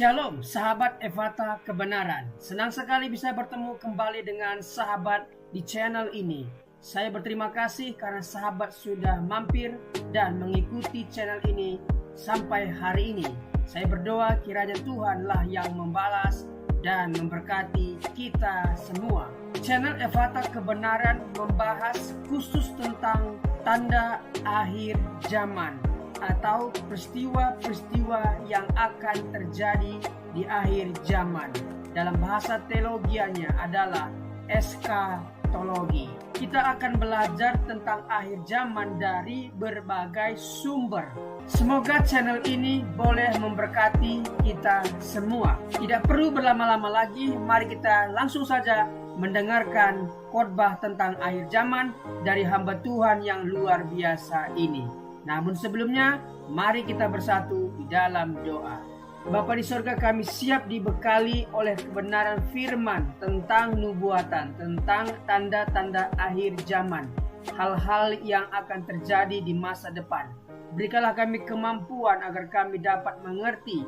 Shalom sahabat Ephata Kebenaran. Senang sekali bisa bertemu kembali dengan sahabat di channel ini. Saya berterima kasih karena sahabat sudah mampir dan mengikuti channel ini sampai hari ini. Saya berdoa kiranya Tuhanlah yang membalas dan memberkati kita semua. Channel Ephata Kebenaran membahas khusus tentang tanda akhir zaman atau peristiwa-peristiwa yang akan terjadi di akhir zaman. Dalam bahasa teologianya adalah eskatologi. Kita akan belajar tentang akhir zaman dari berbagai sumber. Semoga channel ini boleh memberkati kita semua. Tidak perlu berlama-lama lagi, mari kita langsung saja mendengarkan khotbah tentang akhir zaman dari hamba Tuhan yang luar biasa ini. Namun sebelumnya, mari kita bersatu di dalam doa. Bapa di sorga, kami siap dibekali oleh kebenaran firman tentang nubuatan, tentang tanda-tanda akhir zaman, hal-hal yang akan terjadi di masa depan. Berikanlah kami kemampuan agar kami dapat mengerti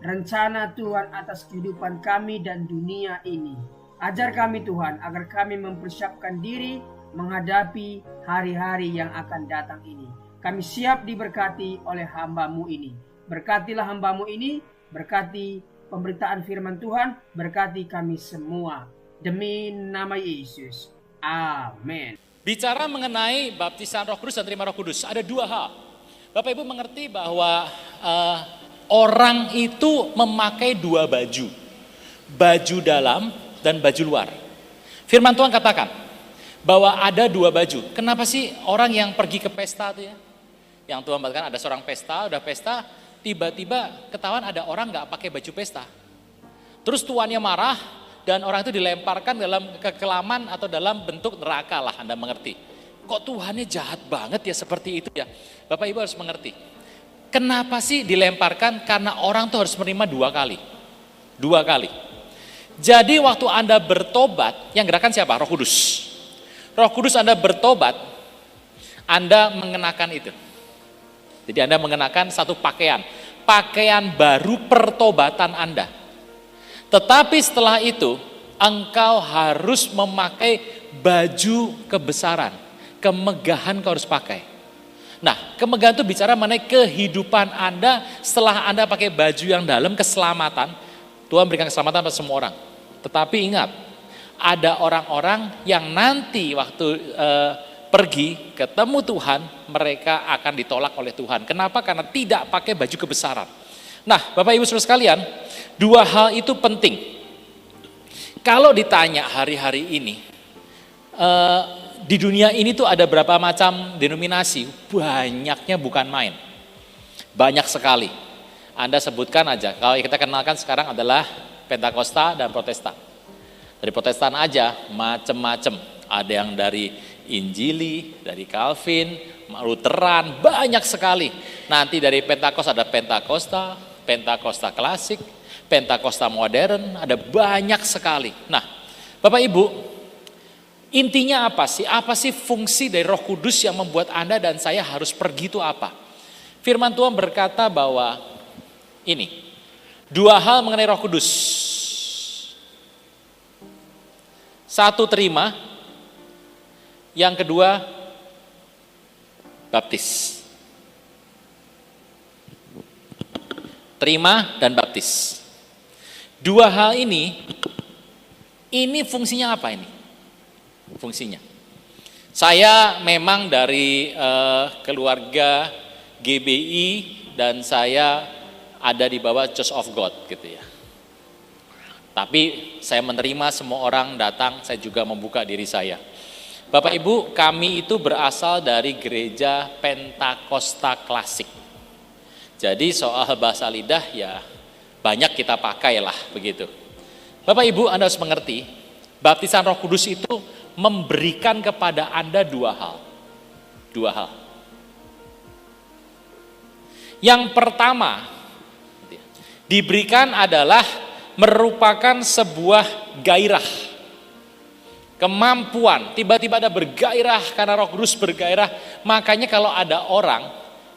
rencana Tuhan atas kehidupan kami dan dunia ini. Ajar kami Tuhan agar kami mempersiapkan diri menghadapi hari-hari yang akan datang ini. Kami siap diberkati oleh hamba-Mu ini. Berkatilah hamba-Mu ini, berkati pemberitaan firman Tuhan, berkati kami semua. Demi nama Yesus. Amin. Bicara mengenai baptisan Roh Kudus dan terima Roh Kudus, ada dua hal. Bapak Ibu mengerti bahwa orang itu memakai dua baju. Baju dalam dan baju luar. Firman Tuhan katakan bahwa ada dua baju. Kenapa sih orang yang pergi ke pesta itu ya? Yang Tuhan katakan ada seorang pesta, udah pesta, tiba-tiba ketahuan ada orang nggak pakai baju pesta. Terus tuannya marah dan orang itu dilemparkan dalam kekelaman atau dalam bentuk neraka lah, Anda mengerti. Kok Tuhannya jahat banget ya seperti itu ya? Bapak Ibu harus mengerti. Kenapa sih dilemparkan? Karena orang tuh harus menerima dua kali. Dua kali. Jadi waktu Anda bertobat, yang gerakan siapa? Roh Kudus. Roh Kudus Anda bertobat, Anda mengenakan itu. Jadi Anda mengenakan satu pakaian baru pertobatan Anda. Tetapi setelah itu, engkau harus memakai baju kebesaran, kemegahan kau harus pakai. Nah, kemegahan itu bicara mengenai kehidupan Anda setelah Anda pakai baju yang dalam, keselamatan. Tuhan berikan keselamatan pada semua orang. Tetapi ingat, ada orang-orang yang nanti waktu pergi ketemu Tuhan, mereka akan ditolak oleh Tuhan. Kenapa? Karena tidak pakai baju kebesaran. Nah, Bapak Ibu Saudara sekalian, dua hal itu penting. Kalau ditanya hari-hari ini, di dunia ini tuh ada berapa macam denominasi? Banyaknya bukan main. Banyak sekali. Anda sebutkan aja, kalau kita kenalkan sekarang adalah Pentakosta dan Protestan. Dari Protestan aja macem-macem. Ada yang dari Injili, dari Calvin, Lutheran, banyak sekali. Nanti dari Pentakosta ada Pentakosta, Pentakosta klasik, Pentakosta modern, ada banyak sekali. Nah, Bapak Ibu, intinya apa sih? Apa sih fungsi dari Roh Kudus yang membuat Anda dan saya harus pergi itu apa? Firman Tuhan berkata bahwa ini, dua hal mengenai Roh Kudus. Satu, terima. Yang kedua, baptis. Terima dan baptis. Dua hal ini fungsinya apa ini? Fungsinya. Saya memang dari keluarga GBI dan saya ada di bawah Church of God gitu ya. Tapi saya menerima semua orang datang, saya juga membuka diri saya. Bapak Ibu, kami itu berasal dari gereja Pentakosta klasik. Jadi soal bahasa lidah ya banyak kita pakai lah begitu. Bapak Ibu, Anda harus mengerti, baptisan Roh Kudus itu memberikan kepada Anda dua hal. Dua hal. Yang pertama, diberikan adalah merupakan sebuah gairah. Kemampuan, tiba-tiba ada bergairah karena Roh Kudus bergairah. Makanya kalau ada orang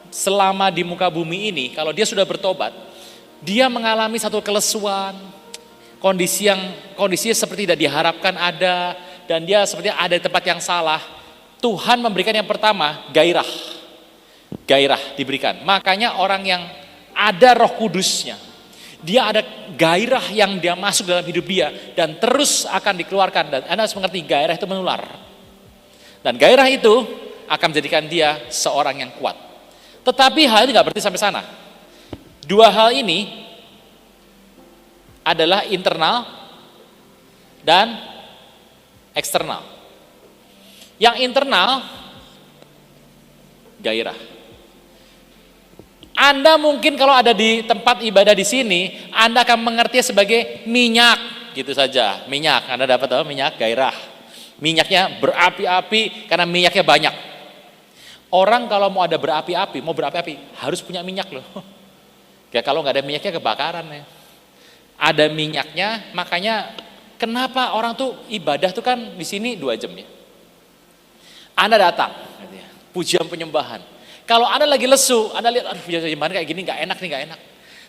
selama di muka bumi ini, kalau dia sudah bertobat, dia mengalami satu kelesuan, kondisinya seperti tidak diharapkan ada, dan dia seperti ada di tempat yang salah. Tuhan memberikan yang pertama, gairah diberikan. Makanya orang yang ada Roh Kudusnya, dia ada gairah yang dia masuk dalam hidup dia dan terus akan dikeluarkan. Dan Anda harus mengerti, gairah itu menular. Dan gairah itu akan menjadikan dia seorang yang kuat. Tetapi hal ini nggak berarti sampai sana. Dua hal ini adalah internal dan eksternal. Yang internal, gairah. Anda mungkin kalau ada di tempat ibadah di sini, Anda akan mengerti sebagai minyak, gitu saja. Minyak, Anda dapat tahu minyak, gairah. Minyaknya berapi-api karena minyaknya banyak. Orang kalau mau berapi-api harus punya minyak loh. Ya kalau nggak ada minyaknya kebakaran ya. Ada minyaknya, makanya kenapa orang tuh ibadah tuh kan di sini 2 jam ya. Anda datang, gitu ya, pujian penyembahan. Kalau Anda lagi lesu, Anda lihat, aduh pujian penyembahan kayak gini nggak enak.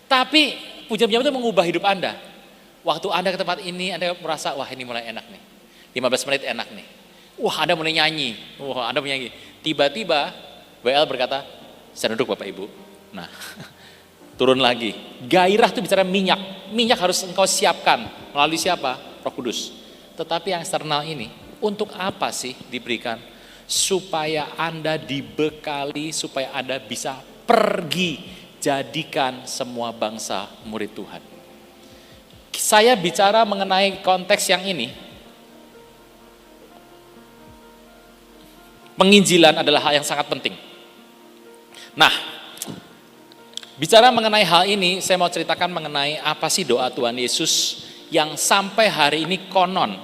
Tapi pujian penyembahan itu mengubah hidup Anda. Waktu Anda ke tempat ini, Anda merasa, wah ini mulai enak nih. 15 menit enak nih. Wah Anda mulai nyanyi, Tiba-tiba WL berkata, saya duduk Bapak Ibu. Nah, turun lagi. Gairah itu bicara minyak. Minyak harus engkau siapkan. Melalui siapa? Roh Kudus. Tetapi yang eksternal ini, untuk apa sih diberikan? Supaya Anda dibekali, supaya Anda bisa pergi jadikan semua bangsa murid Tuhan. Saya bicara mengenai konteks yang ini. Penginjilan adalah hal yang sangat penting. Nah, bicara mengenai hal ini, saya mau ceritakan mengenai apa sih doa Tuhan Yesus yang sampai hari ini konon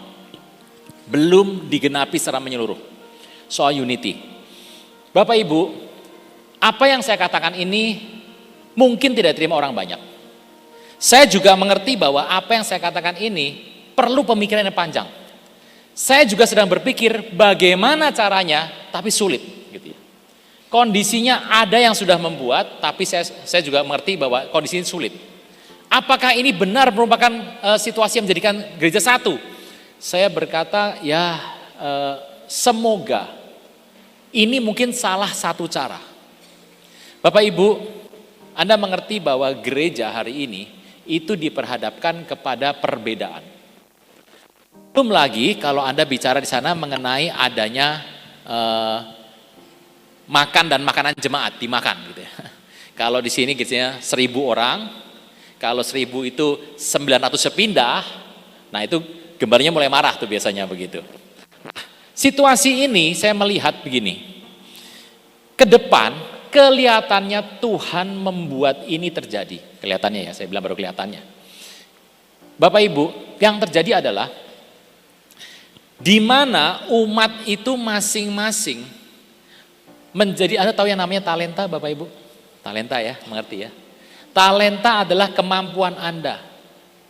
belum digenapi secara menyeluruh. Soal unity. Bapak Ibu, apa yang saya katakan ini mungkin tidak diterima orang banyak. Saya juga mengerti bahwa apa yang saya katakan ini perlu pemikiran yang panjang. Saya juga sedang berpikir bagaimana caranya, tapi sulit. Gitu ya. Kondisinya ada yang sudah membuat, tapi saya juga mengerti bahwa kondisi ini sulit. Apakah ini benar merupakan situasi yang menjadikan gereja satu? Saya berkata, semoga ini mungkin salah satu cara. Bapak Ibu, Anda mengerti bahwa gereja hari ini itu diperhadapkan kepada perbedaan. Belum lagi kalau Anda bicara di sana mengenai adanya makan dan makanan jemaat dimakan gitu ya. Kalau di sini gitu 1.000 orang, kalau 1.000 itu 900 sepindah, nah itu gambarnya mulai marah tuh biasanya begitu. Situasi ini saya melihat begini, ke depan kelihatannya Tuhan membuat ini terjadi. Kelihatannya ya, saya bilang baru kelihatannya. Bapak Ibu, yang terjadi adalah di mana umat itu masing-masing menjadi, Anda tahu yang namanya talenta Bapak Ibu? Talenta ya, mengerti ya? Talenta adalah kemampuan Anda.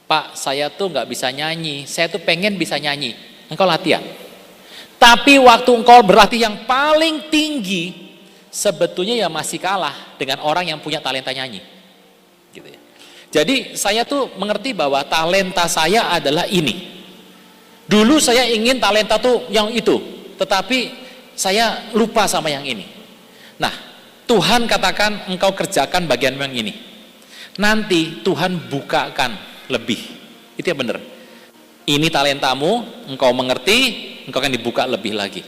Pak, saya tuh nggak bisa nyanyi, saya tuh pengen bisa nyanyi. Engkau latihan. Tapi waktu engkau berlatih yang paling tinggi, sebetulnya ya masih kalah dengan orang yang punya talenta nyanyi. Gitu ya. Jadi saya tuh mengerti bahwa talenta saya adalah ini. Dulu saya ingin talenta tuh yang itu, tetapi saya lupa sama yang ini. Nah, Tuhan katakan engkau kerjakan bagian yang ini. Nanti Tuhan bukakan lebih. Itu yang benar. Ini talentamu, engkau mengerti, engkau akan dibuka lebih lagi.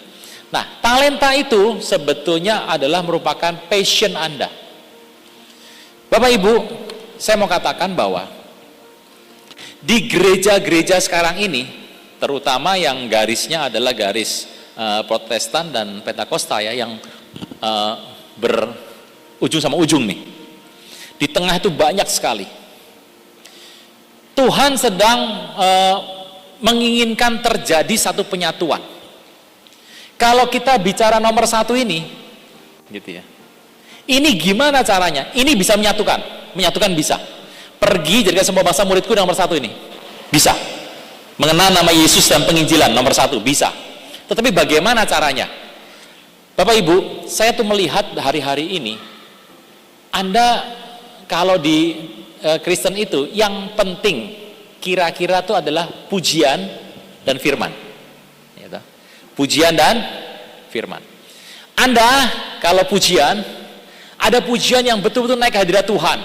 Nah, talenta itu sebetulnya adalah merupakan passion Anda. Bapak Ibu, saya mau katakan bahwa di gereja-gereja sekarang ini, terutama yang garisnya adalah garis Protestan dan Pentakosta ya, yang berujung sama ujung nih. Di tengah itu banyak sekali. Tuhan sedang menginginkan terjadi satu penyatuan. Kalau kita bicara nomor 1 ini, gitu ya. Ini gimana caranya? Ini bisa menyatukan bisa. Pergi jadikan semua bangsa muridku nomor 1 ini, bisa. Mengenal nama Yesus dan penginjilan nomor 1 bisa. Tetapi bagaimana caranya? Bapak Ibu, saya tuh melihat hari-hari ini, Anda kalau di Kristen itu yang penting kira-kira itu adalah pujian dan firman. Gitu. Pujian dan firman. Anda kalau pujian, ada pujian yang betul-betul naik ke hadirat Tuhan.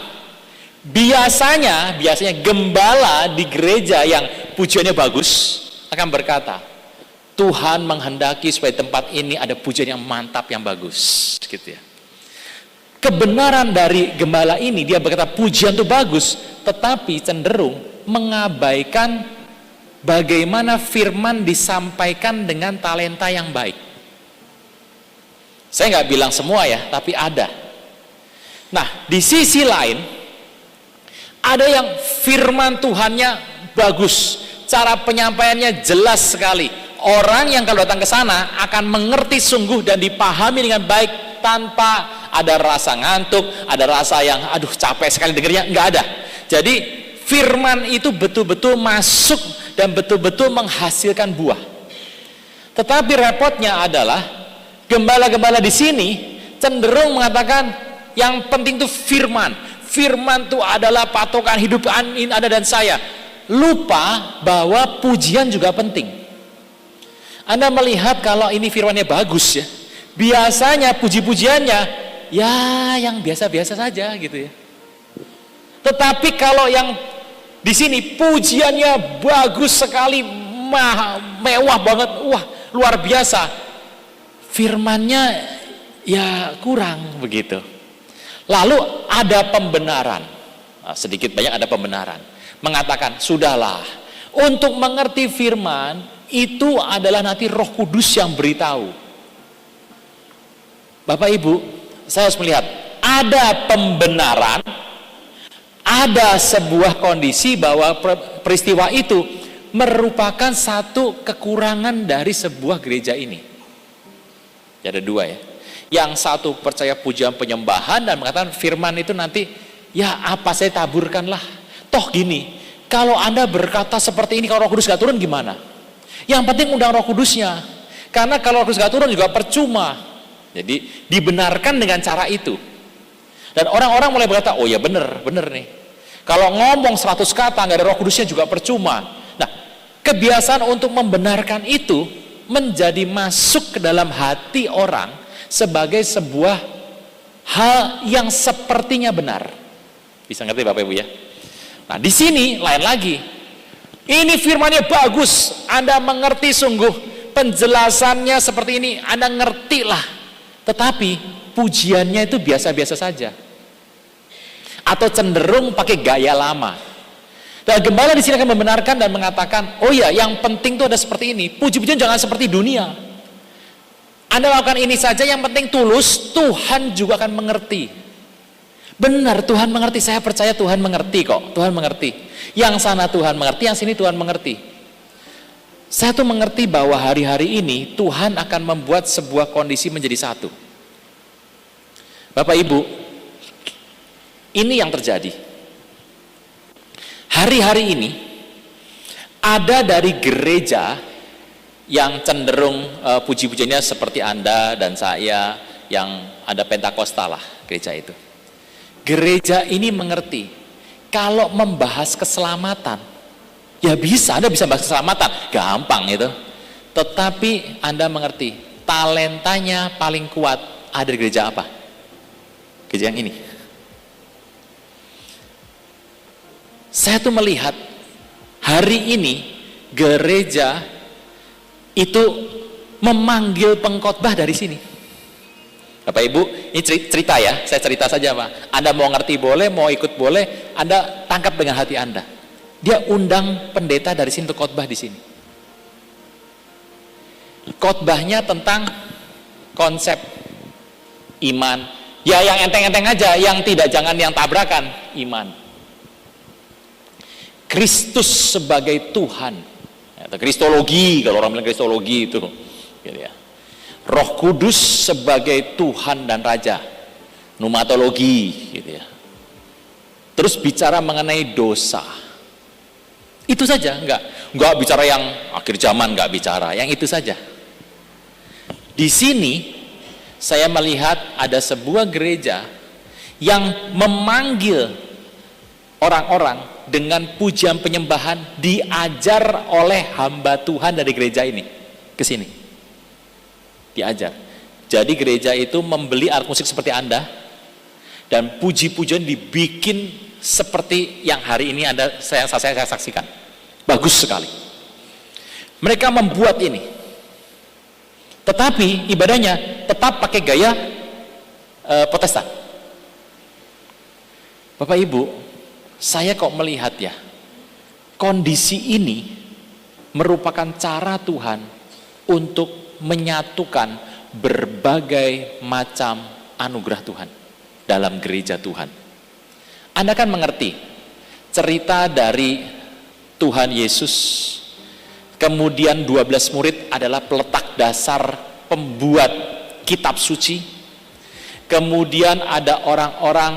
Biasanya gembala di gereja yang pujiannya bagus akan berkata, Tuhan menghendaki supaya tempat ini ada pujian yang mantap, yang bagus, gitu ya. Kebenaran dari gembala ini, dia berkata pujian itu bagus, tetapi cenderung mengabaikan bagaimana firman disampaikan dengan talenta yang baik. Saya nggak bilang semua ya, tapi ada. Nah, di sisi lain, ada yang firman Tuhannya bagus, cara penyampaiannya jelas sekali. Orang yang kalau datang ke sana akan mengerti sungguh dan dipahami dengan baik tanpa ada rasa ngantuk, ada rasa yang aduh capek sekali dengernya, nggak ada. Jadi firman itu betul-betul masuk dan betul-betul menghasilkan buah. Tetapi repotnya adalah gembala-gembala di sini cenderung mengatakan yang penting itu firman. Firman itu adalah patokan hidup Anda dan saya. Lupa bahwa pujian juga penting. Anda melihat kalau ini firmannya bagus ya, biasanya puji-pujiannya ya yang biasa-biasa saja gitu ya. Tetapi kalau yang di sini pujiannya bagus sekali, mewah banget, wah luar biasa, firmannya ya kurang begitu. Lalu ada pembenaran, sedikit banyak ada pembenaran, mengatakan sudahlah, untuk mengerti firman itu adalah nanti Roh Kudus yang beritahu. Bapak Ibu, saya harus melihat ada pembenaran, ada sebuah kondisi bahwa peristiwa itu merupakan satu kekurangan dari sebuah gereja ini. Ya, ada dua ya. Yang satu percaya pujian penyembahan dan mengatakan firman itu nanti ya apa saya taburkanlah. Toh gini, kalau Anda berkata seperti ini kalau Roh Kudus gak turun gimana? Yang penting undang Roh Kudusnya. Karena kalau Roh Kudus gak turun juga percuma. Jadi dibenarkan dengan cara itu. Dan orang-orang mulai berkata, oh ya bener nih. Kalau ngomong 100 kata gak ada Roh Kudusnya juga percuma. Nah, kebiasaan untuk membenarkan itu menjadi masuk ke dalam hati orang sebagai sebuah hal yang sepertinya benar. Bisa ngerti Bapak Ibu ya? Nah, di sini lain lagi. Ini firmannya bagus, Anda mengerti sungguh, penjelasannya seperti ini, Anda ngertilah. Tetapi pujiannya itu biasa-biasa saja. Atau cenderung pakai gaya lama. Dan gembala di sini akan membenarkan dan mengatakan, oh ya, yang penting itu ada seperti ini. Puji-pujian jangan seperti dunia. Anda lakukan ini saja, yang penting tulus, Tuhan juga akan mengerti. Benar, Tuhan mengerti, saya percaya Tuhan mengerti kok, Tuhan mengerti. Yang sana Tuhan mengerti, yang sini Tuhan mengerti. Saya tuh mengerti bahwa hari-hari ini Tuhan akan membuat sebuah kondisi menjadi satu. Bapak Ibu, ini yang terjadi. Hari-hari ini ada dari gereja yang cenderung puji-pujiannya seperti Anda dan saya, yang ada Pentakostal lah gereja itu. Gereja ini mengerti kalau membahas keselamatan ya bisa, Anda bisa bahas keselamatan gampang itu, tetapi Anda mengerti talentanya paling kuat ada di gereja apa? Gereja yang ini. Saya tuh melihat hari ini gereja itu memanggil pengkhotbah dari sini. Bapak Ibu, ini cerita ya, saya cerita saja Pak. Anda mau ngerti boleh, mau ikut boleh, Anda tangkap dengan hati Anda. Dia undang pendeta dari sini untuk khotbah di sini. Khotbahnya tentang konsep iman. Ya yang enteng-enteng aja, yang tidak, jangan yang tabrakan, iman. Kristus sebagai Tuhan. Atau Kristologi, kalau orang bilang Kristologi itu. Gitu ya. Roh Kudus sebagai Tuhan dan Raja, pneumatologi gitu ya. Terus bicara mengenai dosa. Itu saja, enggak bicara yang akhir zaman, enggak bicara, yang itu saja. Di sini saya melihat ada sebuah gereja yang memanggil orang-orang dengan pujian penyembahan diajar oleh hamba Tuhan dari gereja ini ke sini. Diajar. Jadi gereja itu membeli alat musik seperti Anda dan puji-pujian dibikin seperti yang hari ini saya saksikan. Bagus sekali. Mereka membuat ini. Tetapi ibadahnya tetap pakai gaya Protestan. Bapak Ibu, saya kok melihat ya, kondisi ini merupakan cara Tuhan untuk menyatukan berbagai macam anugerah Tuhan dalam gereja Tuhan. Anda kan mengerti cerita dari Tuhan Yesus, kemudian 12 murid adalah peletak dasar pembuat kitab suci, kemudian ada orang-orang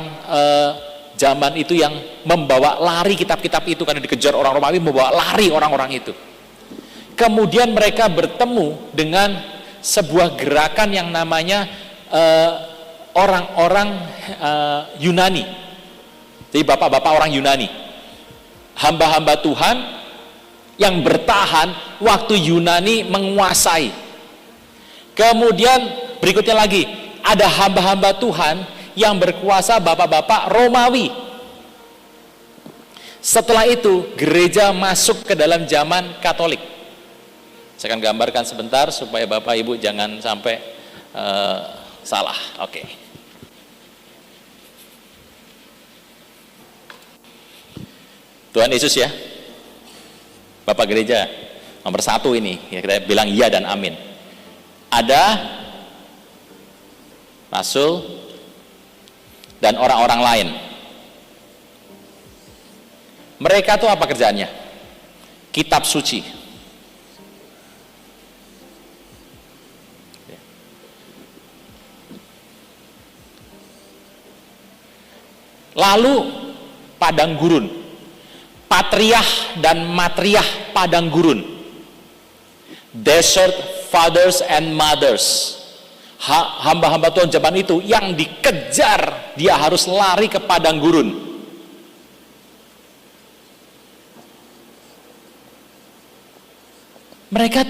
zaman itu yang membawa lari kitab-kitab itu karena dikejar orang Romawi, membawa lari orang-orang itu. Kemudian mereka bertemu dengan sebuah gerakan yang namanya orang-orang Yunani. Jadi bapak-bapak orang Yunani, hamba-hamba Tuhan yang bertahan waktu Yunani menguasai. Kemudian berikutnya lagi, ada hamba-hamba Tuhan yang berkuasa bapak-bapak Romawi. Setelah itu gereja masuk ke dalam zaman Katolik. Saya akan gambarkan sebentar supaya Bapak Ibu jangan sampai salah. Oke. Tuhan Yesus ya, Bapak Gereja nomor 1 ini, ya kita bilang iya dan amin. Ada rasul dan orang-orang lain. Mereka tuh apa kerjaannya? Kitab suci. Lalu padang gurun, patriarch dan matriarch padang gurun, desert fathers and mothers, hamba-hamba Tuhan zaman itu yang dikejar, dia harus lari ke padang gurun. Mereka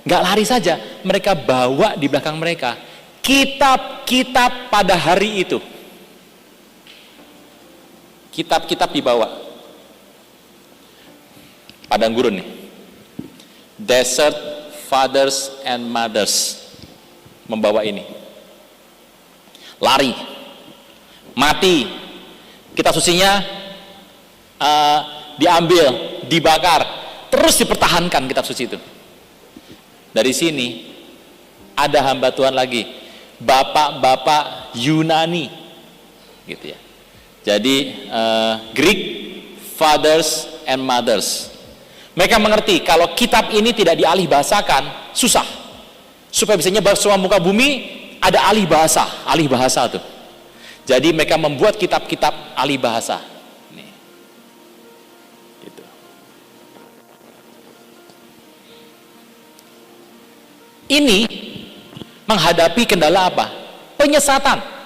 nggak lari saja, mereka bawa di belakang mereka kitab-kitab pada hari itu. Kitab-kitab dibawa. Padang gurun nih. Desert fathers and mothers membawa ini. Lari. Mati. Kitab sucinya diambil, dibakar, terus dipertahankan kitab suci itu. Dari sini ada hamba Tuhan lagi, bapak-bapak Yunani, gitu ya. Jadi Greek fathers and mothers. Mereka mengerti kalau kitab ini tidak dialih bahasakan susah. Supaya bisa nyebar semua muka bumi, ada alih bahasa tuh. Jadi mereka membuat kitab-kitab alih bahasa. Nih. Gitu. Ini menghadapi kendala apa? Penyesatan.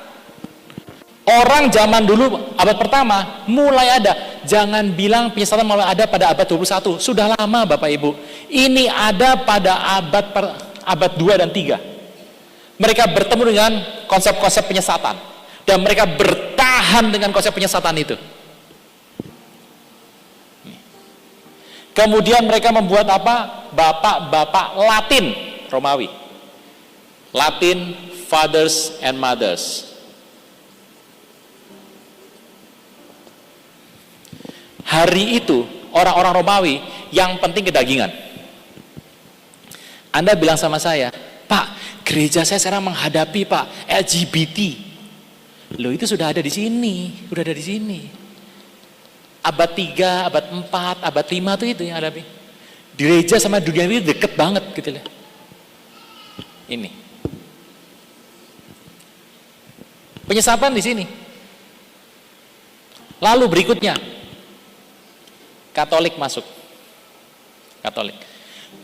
Orang zaman dulu abad pertama mulai ada. Jangan bilang penyesatan mulai ada pada abad 21. Sudah lama Bapak Ibu. Ini ada pada abad 2 dan 3. Mereka bertemu dengan konsep-konsep penyesatan. Dan mereka bertahan dengan konsep penyesatan itu. Kemudian mereka membuat apa? Bapak-bapak Latin Romawi. Latin fathers and mothers. Hari itu orang-orang Romawi yang penting kedagingan. Anda bilang sama saya, Pak, gereja saya sekarang menghadapi Pak LGBT. Loh itu sudah ada di sini, Abad 3, abad 4, abad 5 tuh itu yang hadapi. Gereja sama dunia itu deket banget gitu loh. Ini. Penyesatan di sini. Lalu berikutnya Katolik masuk. Katolik.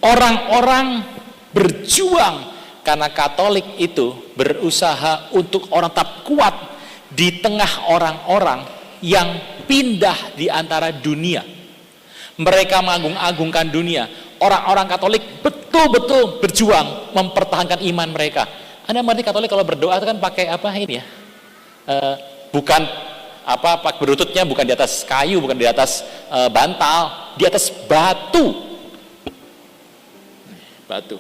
Orang-orang berjuang karena Katolik itu berusaha untuk orang tetap kuat di tengah orang-orang yang pindah di antara dunia. Mereka mengagung-agungkan dunia. Orang-orang Katolik betul-betul berjuang mempertahankan iman mereka. Anda mengerti Katolik kalau berdoa itu kan pakai apa ini ya? Bukan apa berlututnya bukan di atas kayu, bukan di atas bantal, di atas batu. Batu.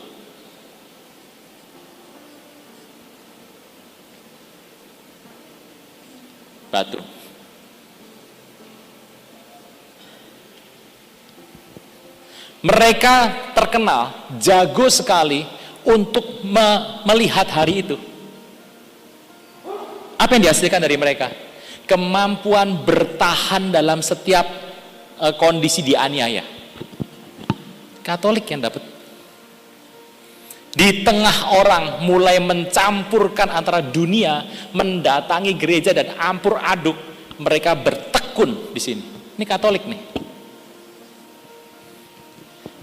Batu. Mereka terkenal jago sekali untuk melihat hari itu. Apa yang dihasilkan dari mereka? Kemampuan bertahan dalam setiap kondisi dianiaya. Katolik yang dapat. Di tengah orang mulai mencampurkan antara dunia, mendatangi gereja dan ampur aduk, mereka bertekun di sini. Ini Katolik nih.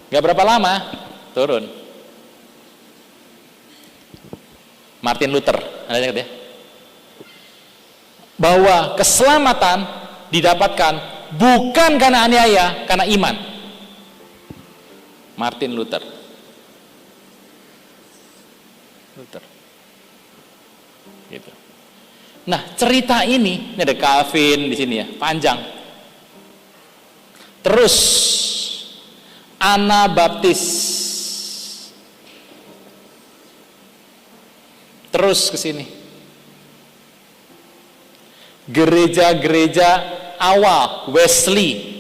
Gak berapa lama turun. Martin Luther, Anda ingat ya? Bahwa keselamatan didapatkan bukan karena aniaya, karena iman. Martin Luther. Gitu. Nah, cerita ini ada Calvin di sini ya, panjang. Terus Anabaptis. Terus ke sini. Gereja-gereja awal, Wesley.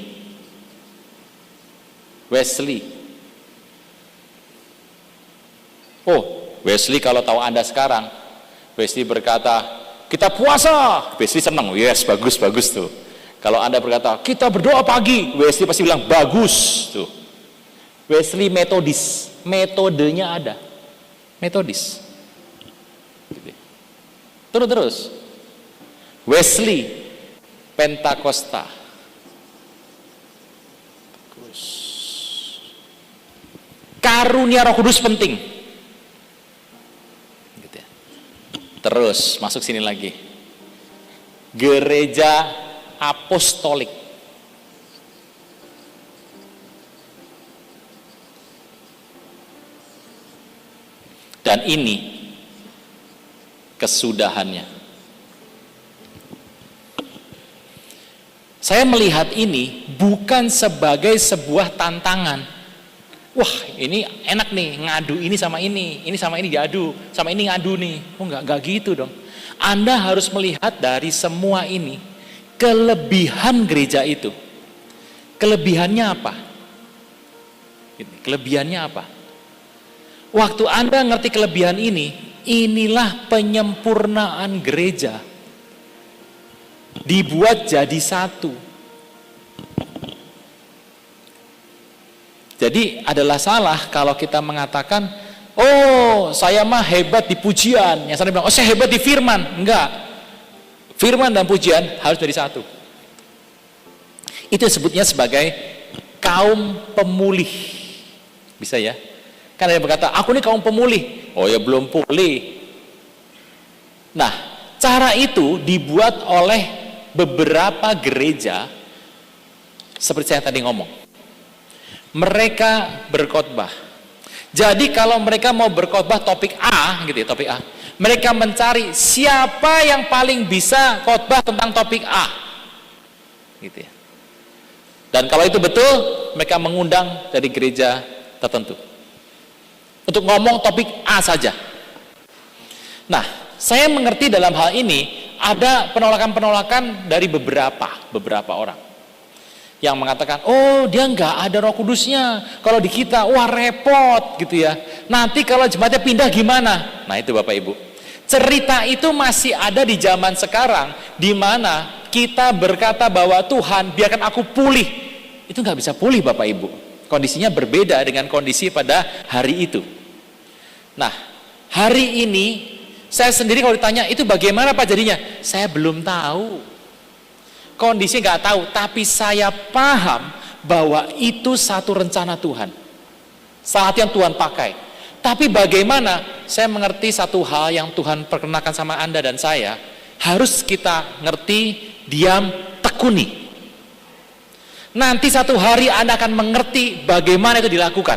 Oh, Wesley kalau tahu Anda sekarang, Wesley berkata, kita puasa. Wesley senang, yes, bagus tuh. Kalau Anda berkata, kita berdoa pagi, Wesley pasti bilang, bagus tuh. Wesley metodis, metodenya ada. Metodis. Terus. Wesley, Pentakosta. Karunia Roh Kudus penting. Terus masuk sini lagi. Gereja Apostolik. Dan ini kesudahannya. Saya melihat ini bukan sebagai sebuah tantangan. Wah, ini enak nih, ngadu ini sama ini diadu, sama ini ngadu nih. Oh, enggak gitu dong. Anda harus melihat dari semua ini kelebihan gereja itu. Kelebihannya apa? Kelebihannya apa? Waktu Anda ngerti kelebihan ini, inilah penyempurnaan gereja. Dibuat jadi satu. Jadi adalah salah kalau kita mengatakan, oh saya mah hebat di pujian. Yang sana bilang, oh saya hebat di firman. Enggak. Firman dan pujian harus jadi satu. Itu sebutnya sebagai kaum pemulih. Bisa ya? Kan ada yang berkata, aku ini kaum pemulih. Oh ya belum pulih. Nah, cara itu dibuat oleh beberapa gereja seperti saya tadi ngomong. Mereka berkhotbah. Jadi kalau mereka mau berkhotbah topik A, gitu ya, topik A. Mereka mencari siapa yang paling bisa khotbah tentang topik A. Gitu ya. Dan kalau itu betul, mereka mengundang dari gereja tertentu. Untuk ngomong topik A saja. Nah, saya mengerti dalam hal ini ada penolakan-penolakan dari beberapa orang yang mengatakan, oh dia nggak ada Roh Kudusnya, kalau di kita wah repot gitu ya, nanti kalau jemaatnya pindah gimana? Nah itu Bapak Ibu, cerita itu masih ada di zaman sekarang, di mana kita berkata bahwa Tuhan biarkan aku pulih, itu nggak bisa pulih Bapak Ibu, kondisinya berbeda dengan kondisi pada hari itu. Nah hari ini saya sendiri kalau ditanya itu bagaimana Pak jadinya, saya belum tahu. Kondisi nggak tahu, tapi saya paham bahwa itu satu rencana Tuhan, saat yang Tuhan pakai. Tapi bagaimana? Saya mengerti satu hal yang Tuhan perkenalkan sama Anda dan saya, harus kita ngerti, diam, tekuni. Nanti satu hari Anda akan mengerti bagaimana itu dilakukan.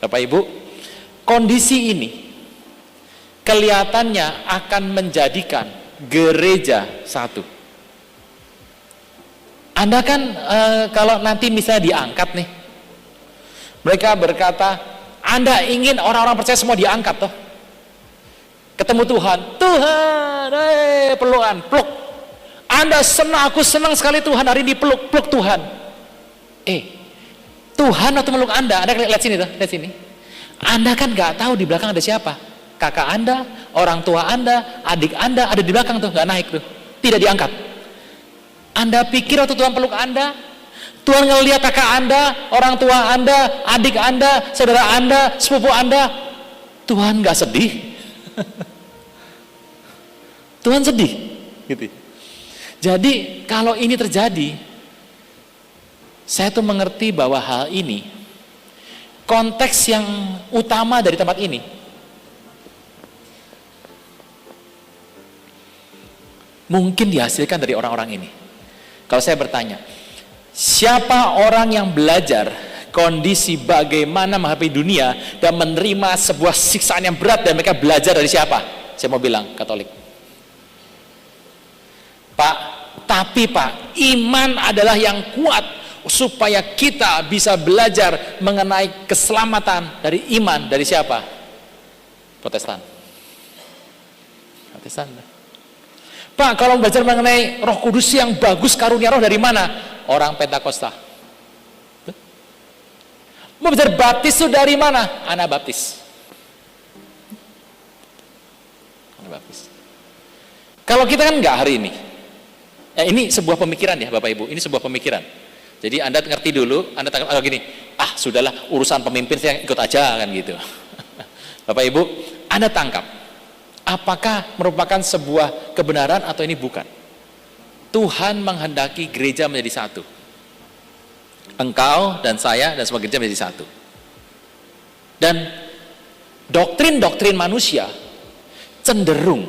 Bapak Ibu, kondisi ini kelihatannya akan menjadikan gereja satu. Anda kan kalau nanti misalnya diangkat nih, mereka berkata, Anda ingin orang-orang percaya semua diangkat toh? Ketemu Tuhan, Tuhan, pelukan, peluk. Anda senang, aku senang sekali Tuhan hari ini peluk Tuhan. Tuhan atau meluk Anda lihat sini tuh, lihat sini. Anda kan nggak tahu di belakang ada siapa. Kakak Anda, orang tua Anda, adik Anda ada di belakang tuh, nggak naik tuh, tidak diangkat. Anda pikir waktu Tuhan peluk Anda, Tuhan ngelihat kakak Anda, orang tua Anda, adik Anda, saudara Anda, sepupu Anda, Tuhan nggak sedih? Tuhan sedih, gitu. Jadi kalau ini terjadi, saya tuh mengerti bahwa hal ini, konteks yang utama dari tempat ini, mungkin dihasilkan dari orang-orang ini. Kalau saya bertanya, siapa orang yang belajar kondisi bagaimana menghadapi dunia dan menerima sebuah siksaan yang berat dan mereka belajar dari siapa? Saya mau bilang Katolik. Pak, tapi Pak, iman adalah yang kuat supaya kita bisa belajar mengenai keselamatan dari iman dari siapa? Protestan. Pak, kalau belajar mengenai Roh Kudus yang bagus, karunia roh dari mana? Orang Pentakosta. Mau belajar baptis itu dari mana? Anabaptis. Kalau kita kan enggak hari ini. Ini sebuah pemikiran ya Bapak Ibu, ini sebuah pemikiran. Jadi Anda ngerti dulu, Anda tangkap gini, sudahlah urusan pemimpin saya ikut aja kan gitu. Bapak Ibu, Anda tangkap, apakah merupakan sebuah kebenaran atau ini bukan? Tuhan menghendaki gereja menjadi satu. Engkau dan saya dan semua gereja menjadi satu. Dan doktrin-doktrin manusia cenderung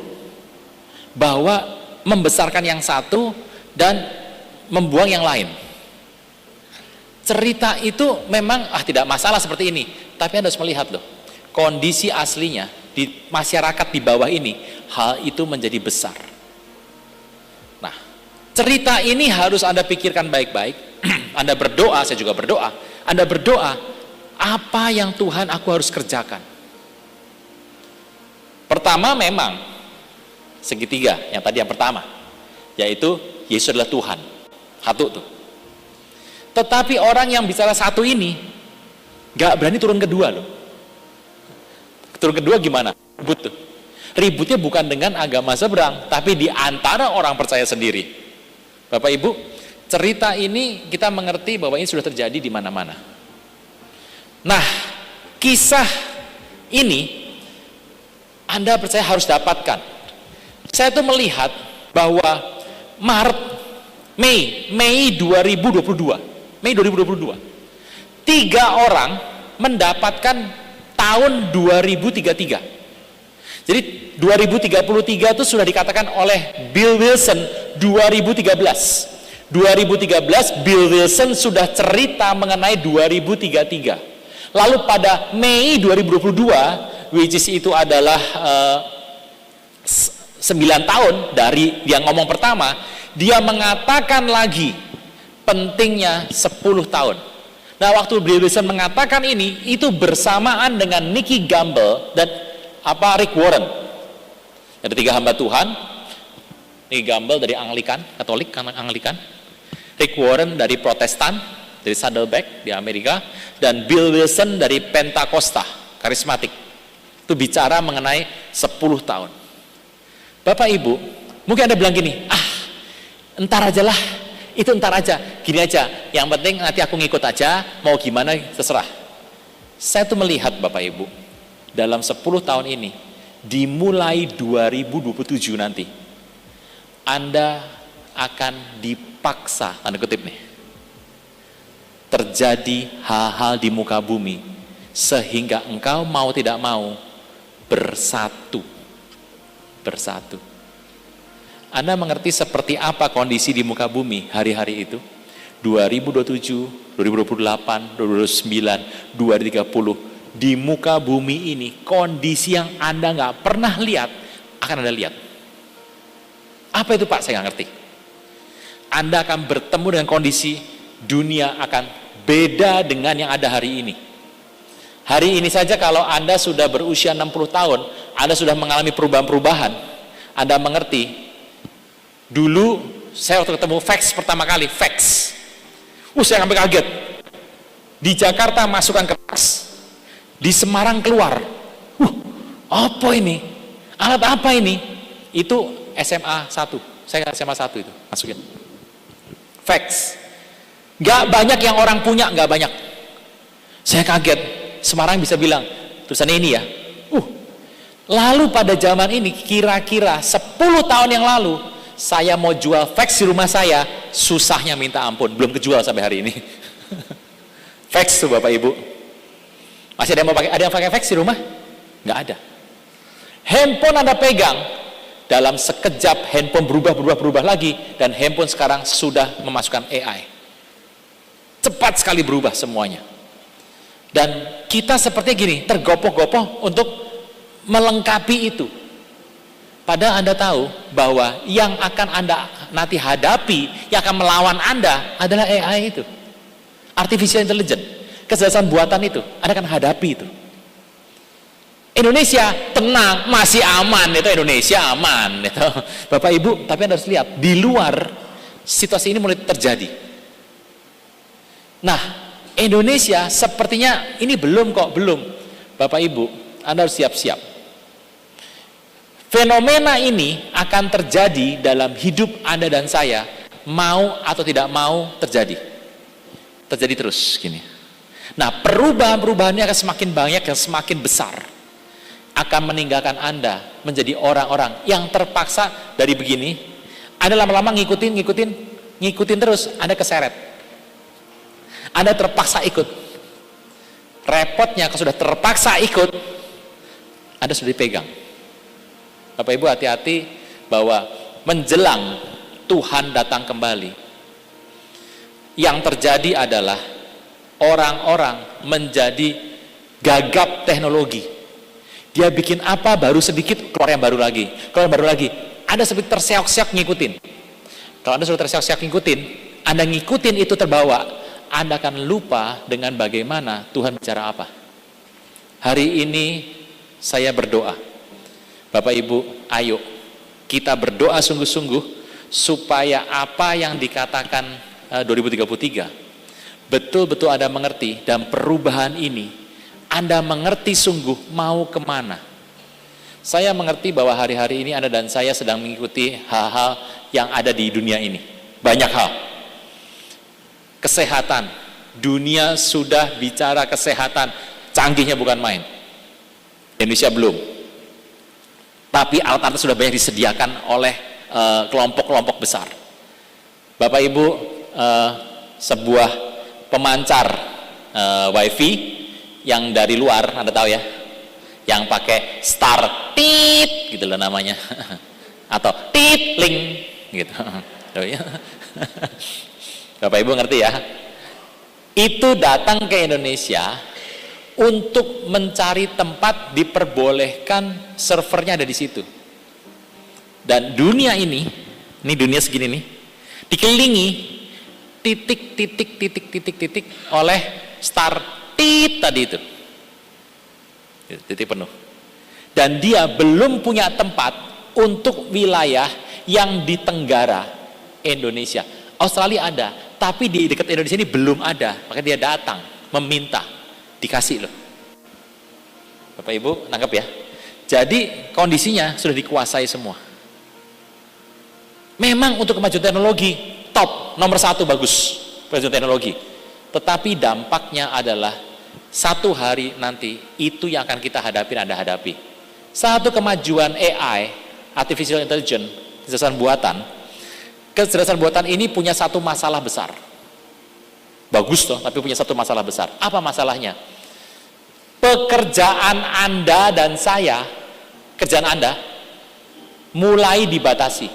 bahwa membesarkan yang satu dan membuang yang lain. Cerita itu memang tidak masalah seperti ini, tapi Anda harus melihat loh, kondisi aslinya di masyarakat di bawah ini, hal itu menjadi besar. Nah, cerita ini harus Anda pikirkan baik-baik. Anda berdoa, saya juga berdoa. Anda berdoa, apa yang Tuhan aku harus kerjakan? Pertama memang segitiga, yang tadi yang pertama, yaitu Yesus adalah Tuhan. Satu tuh. Tetapi orang yang bicara satu ini gak berani turun kedua loh. Turun kedua gimana? Ribut tuh. Ributnya bukan dengan agama seberang, tapi di antara orang percaya sendiri. Bapak Ibu, cerita ini kita mengerti bahwa ini sudah terjadi di mana-mana. Nah, kisah ini Anda percaya harus dapatkan. Saya tuh melihat bahwa Mei 2022, 3 orang mendapatkan tahun 2033. Jadi 2033 itu sudah dikatakan oleh Bill Wilson 2013. 2013 Bill Wilson sudah cerita mengenai 2033. Lalu pada Mei 2022, which is itu adalah 9 tahun dari dia ngomong pertama, dia mengatakan lagi pentingnya 10 tahun. Nah, waktu Bill Wilson mengatakan ini, itu bersamaan dengan Nicky Gamble dan Rick Warren. Ada 3 hamba Tuhan. Nicky Gamble dari Anglikan, Katolik, Anglikan. Rick Warren dari Protestan, dari Saddleback di Amerika, dan Bill Wilson dari Pentakosta, karismatik. Itu bicara mengenai 10 tahun. Bapak Ibu, mungkin Anda bilang gini, entar aja lah, itu entar aja, gini aja, yang penting nanti aku ngikut aja, mau gimana terserah. Saya tuh melihat Bapak Ibu, dalam 10 tahun ini, dimulai 2027 nanti, Anda akan dipaksa, tanda kutip nih, terjadi hal-hal di muka bumi, sehingga engkau mau tidak mau bersatu. Anda mengerti seperti apa kondisi di muka bumi hari-hari itu? 2027, 2028, 2029, 2030. Di muka bumi ini, kondisi yang Anda nggak pernah lihat, akan Anda lihat. Apa itu Pak? Saya nggak ngerti. Anda akan bertemu dengan kondisi dunia akan beda dengan yang ada hari ini. Hari ini saja kalau Anda sudah berusia 60 tahun, Anda sudah mengalami perubahan-perubahan. Anda mengerti. Dulu saya waktu ketemu fax pertama kali, fax. Saya sampai kaget. Di Jakarta masukkan ke fax. Di Semarang keluar. Apa ini? Alat apa ini? Itu SMA 1. Saya SMA 1 itu, masukin. Fax. Gak banyak yang orang punya, gak banyak. Saya kaget. Semarang bisa bilang, tulisannya ini ya. Lalu pada zaman ini, kira-kira 10 tahun yang lalu, saya mau jual fax di rumah saya, susahnya minta ampun, belum kejual sampai hari ini. Fax tuh Bapak Ibu. Masih ada yang pakai fax di rumah? Nggak ada. Handphone Anda pegang, dalam sekejap handphone berubah lagi, dan handphone sekarang sudah memasukkan AI. Cepat sekali berubah semuanya. Dan kita seperti gini, tergopoh-gopoh untuk melengkapi itu. Padahal Anda tahu bahwa yang akan Anda nanti hadapi, yang akan melawan Anda adalah AI itu. Artificial Intelligence, kecerdasan buatan itu, Anda akan hadapi itu. Indonesia tenang, masih aman, itu Indonesia aman. Itu. Bapak Ibu, tapi Anda harus lihat, di luar situasi ini mulai terjadi. Nah, Indonesia sepertinya ini belum kok, belum. Bapak Ibu, Anda harus siap-siap. Fenomena ini akan terjadi dalam hidup Anda dan saya, mau atau tidak mau terjadi. Terjadi terus gini. Nah, perubahan-perubahannya akan semakin banyak dan semakin besar. Akan meninggalkan Anda menjadi orang-orang yang terpaksa dari begini. Anda lama-lama ngikutin terus, Anda keseret. Anda terpaksa ikut. Repotnya kalau sudah terpaksa ikut, Anda sudah dipegang. Bapak Ibu hati-hati bahwa menjelang Tuhan datang kembali, yang terjadi adalah orang-orang menjadi gagap teknologi. Dia bikin apa baru sedikit, keluar yang baru lagi, keluar yang baru lagi. Anda seperti terseok-seok ngikutin. Kalau Anda sudah terseok-seok ngikutin, Anda ngikutin itu terbawa, Anda akan lupa dengan bagaimana Tuhan bicara apa. Hari ini saya berdoa, Bapak Ibu, ayo kita berdoa sungguh-sungguh supaya apa yang dikatakan 2033 betul-betul Anda mengerti, dan perubahan ini Anda mengerti sungguh mau kemana. Saya mengerti bahwa hari-hari ini Anda dan saya sedang mengikuti hal-hal yang ada di dunia ini. Banyak hal. Kesehatan. Dunia sudah bicara kesehatan. Canggihnya bukan main. Indonesia belum. Tapi alat-alat sudah banyak disediakan oleh kelompok-kelompok besar. Bapak Ibu, sebuah pemancar wifi yang dari luar, Anda tahu ya, yang pakai star tit gitu loh namanya, atau tit link gitu. Bapak Ibu ngerti ya? Itu datang ke Indonesia untuk mencari tempat diperbolehkan servernya ada di situ. Dan dunia ini dunia segini nih, dikelilingi titik oleh star tit tadi itu. Titik penuh. Dan dia belum punya tempat untuk wilayah yang di tenggara Indonesia. Australia ada, tapi di dekat Indonesia ini belum ada. Maka dia datang meminta, dikasih loh. Bapak Ibu nangkep ya. Jadi kondisinya sudah dikuasai semua. Memang untuk kemajuan teknologi top, nomor 1 bagus kemajuan teknologi. Tetapi dampaknya adalah satu hari nanti itu yang akan kita hadapi, Anda hadapi. Satu kemajuan AI, Artificial Intelligence, kecerdasan buatan. Kecerdasan buatan ini punya satu masalah besar. Bagus toh, tapi punya satu masalah besar. Apa masalahnya? Pekerjaan Anda dan saya, kerjaan Anda mulai dibatasi.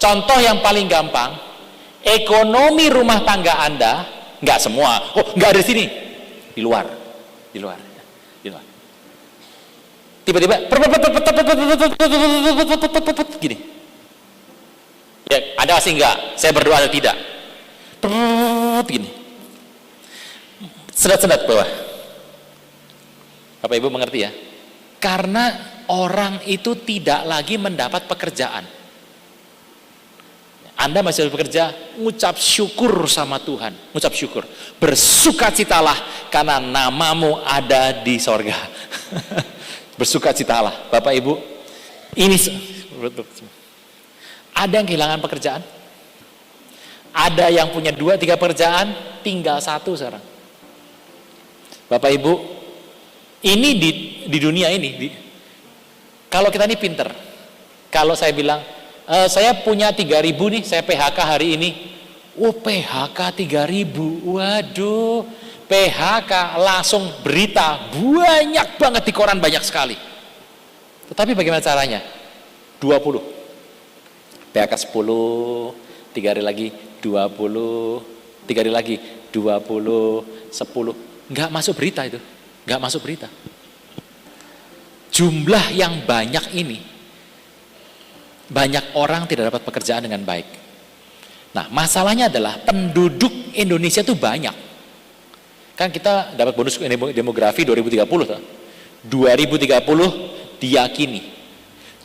Contoh yang paling gampang, ekonomi rumah tangga Anda, nggak semua, nggak ada di sini, di luar. Tiba-tiba gini. Ya, ada sih enggak? Saya berdoa atau tidak? Gini. Sedat-sedat bawah. Bapak Ibu mengerti ya? Karena orang itu tidak lagi mendapat pekerjaan. Anda masih bekerja, ngucap syukur sama Tuhan, ngucap syukur. Bersukacitalah karena namamu ada di sorga. Bersukacitalah, Bapak Ibu. Ini ada yang kehilangan pekerjaan, ada yang punya 2-3 pekerjaan, tinggal 1 sekarang. Bapak Ibu, ini di dunia ini, kalau kita ini pinter, kalau saya bilang, saya punya 3.000 nih, saya PHK hari ini. PHK 3.000, waduh, PHK langsung berita, banyak banget di koran, banyak sekali. Tetapi bagaimana caranya? 20, PHK 10, 3 hari lagi 20, 3 hari lagi 20, 10, nggak masuk berita itu, nggak masuk berita. Jumlah yang banyak ini, banyak orang tidak dapat pekerjaan dengan baik. Nah, masalahnya adalah penduduk Indonesia itu banyak. Kan kita dapat bonus demografi 2030. 2030 diyakini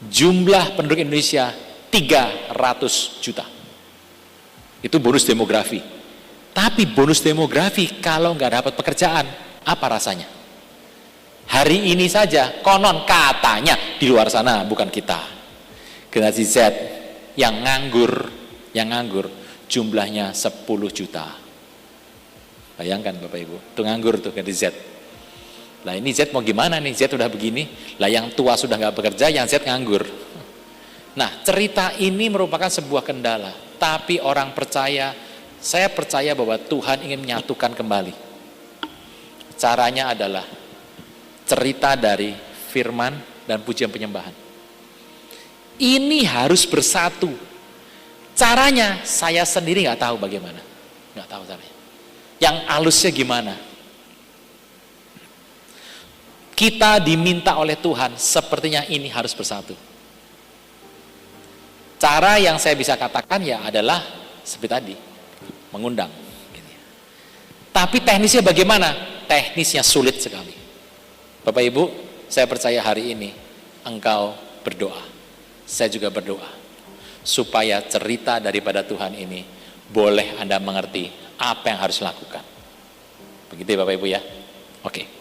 jumlah penduduk Indonesia 300 juta. Itu bonus demografi. Tapi bonus demografi kalau nggak dapat pekerjaan, apa rasanya? Hari ini saja, konon katanya di luar sana, bukan kita. Generasi Z yang nganggur jumlahnya 10 juta. Bayangkan Bapak Ibu, itu nganggur tuh generasi Z. Lah ini Z mau gimana nih? Z udah begini, lah yang tua sudah nggak bekerja, yang Z nganggur. Nah, cerita ini merupakan sebuah kendala, tapi orang percaya, saya percaya bahwa Tuhan ingin menyatukan kembali. Caranya adalah cerita dari firman dan pujian penyembahan. Ini harus bersatu. Caranya saya sendiri nggak tahu bagaimana, nggak tahu caranya. Yang halusnya gimana? Kita diminta oleh Tuhan, sepertinya ini harus bersatu. Cara yang saya bisa katakan ya adalah seperti tadi, mengundang. Tapi teknisnya bagaimana? Teknisnya sulit sekali. Bapak Ibu, saya percaya hari ini engkau berdoa. Saya juga berdoa supaya cerita daripada Tuhan ini boleh Anda mengerti apa yang harus dilakukan. Begitu ya Bapak Ibu ya. Oke.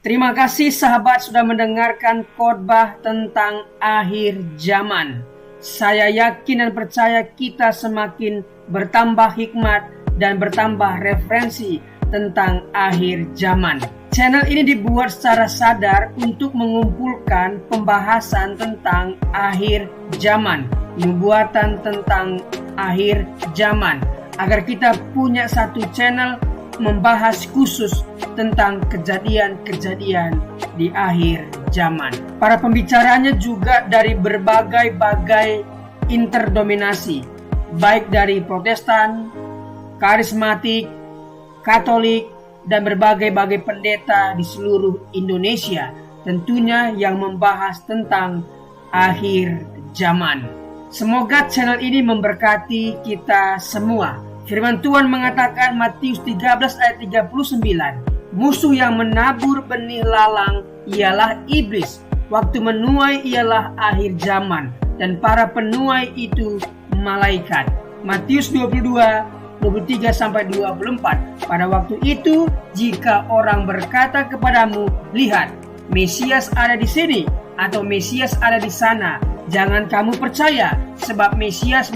Terima kasih sahabat sudah mendengarkan khotbah tentang akhir zaman. Saya yakin dan percaya kita semakin bertambah hikmat dan bertambah referensi tentang akhir zaman. Channel ini dibuat secara sadar untuk mengumpulkan pembahasan tentang akhir zaman, nubuatan tentang akhir zaman, agar kita punya satu channel membahas khusus tentang kejadian-kejadian di akhir zaman. Para pembicaranya juga dari berbagai interdominasi, baik dari Protestan, karismatik, Katolik, dan berbagai pendeta di seluruh Indonesia, tentunya yang membahas tentang akhir zaman. Semoga channel ini memberkati kita semua. Firman Tuhan mengatakan Matius 13 ayat 39, musuh yang menabur benih lalang ialah iblis, waktu menuai ialah akhir zaman, dan para penuai itu malaikat. Matius 22:23-24. Pada waktu itu, jika orang berkata kepadamu, lihat, Mesias ada di sini, atau Mesias ada di sana, jangan kamu percaya, sebab Mesias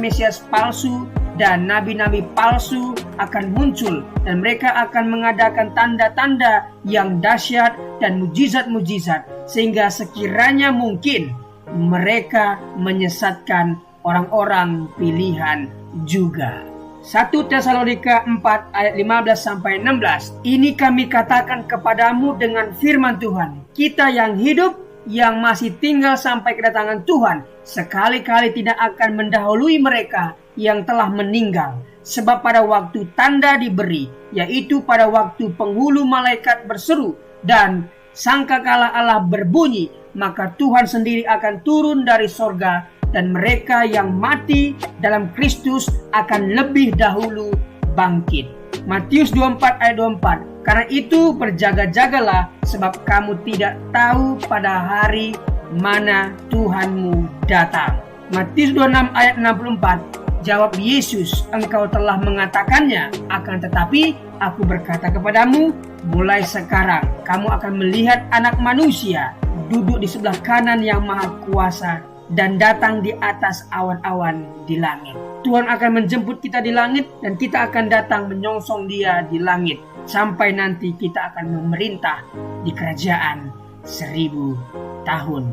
palsu dan nabi-nabi palsu akan muncul, dan mereka akan mengadakan tanda-tanda yang dahsyat dan mujizat-mujizat, sehingga sekiranya mungkin mereka menyesatkan orang-orang pilihan juga. 1 Tesalonika 4 ayat 15-16. Ini kami katakan kepadamu dengan firman Tuhan, kita yang hidup yang masih tinggal sampai kedatangan Tuhan sekali-kali tidak akan mendahului mereka yang telah meninggal. Sebab pada waktu tanda diberi, yaitu pada waktu penghulu malaikat berseru dan sangkakala Allah berbunyi, maka Tuhan sendiri akan turun dari sorga, dan mereka yang mati dalam Kristus akan lebih dahulu bangkit. Matius 24 ayat 24. Karena itu berjaga-jagalah, sebab kamu tidak tahu pada hari mana Tuhanmu datang. Matius 26 ayat 64. Jawab Yesus, engkau telah mengatakannya, akan tetapi aku berkata kepadamu, mulai sekarang kamu akan melihat Anak Manusia duduk di sebelah kanan yang Maha Kuasa dan datang di atas awan-awan di langit. Tuhan akan menjemput kita di langit dan kita akan datang menyongsong Dia di langit sampai nanti kita akan memerintah di kerajaan 1000 tahun.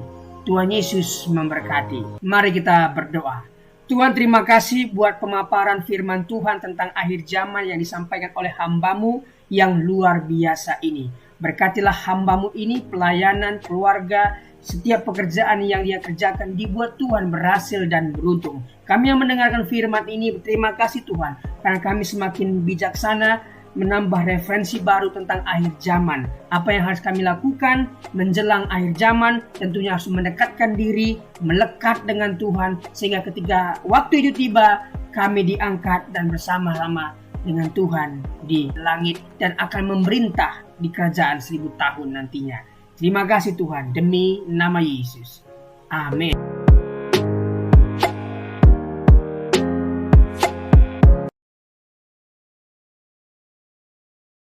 Tuhan Yesus memberkati. Mari kita berdoa. Tuhan, terima kasih buat pemaparan firman Tuhan tentang akhir zaman yang disampaikan oleh hamba-Mu yang luar biasa ini. Berkatilah hamba-Mu ini, pelayanan, keluarga, setiap pekerjaan yang dia kerjakan dibuat Tuhan berhasil dan beruntung. Kami yang mendengarkan firman ini berterima kasih Tuhan, karena kami semakin bijaksana menambah referensi baru tentang akhir zaman. Apa yang harus kami lakukan menjelang akhir zaman, tentunya harus mendekatkan diri, melekat dengan Tuhan, sehingga ketika waktu itu tiba, kami diangkat dan bersama-sama dengan Tuhan di langit dan akan memerintah di kerajaan 1000 tahun nantinya. Terima kasih Tuhan, demi nama Yesus. Amin.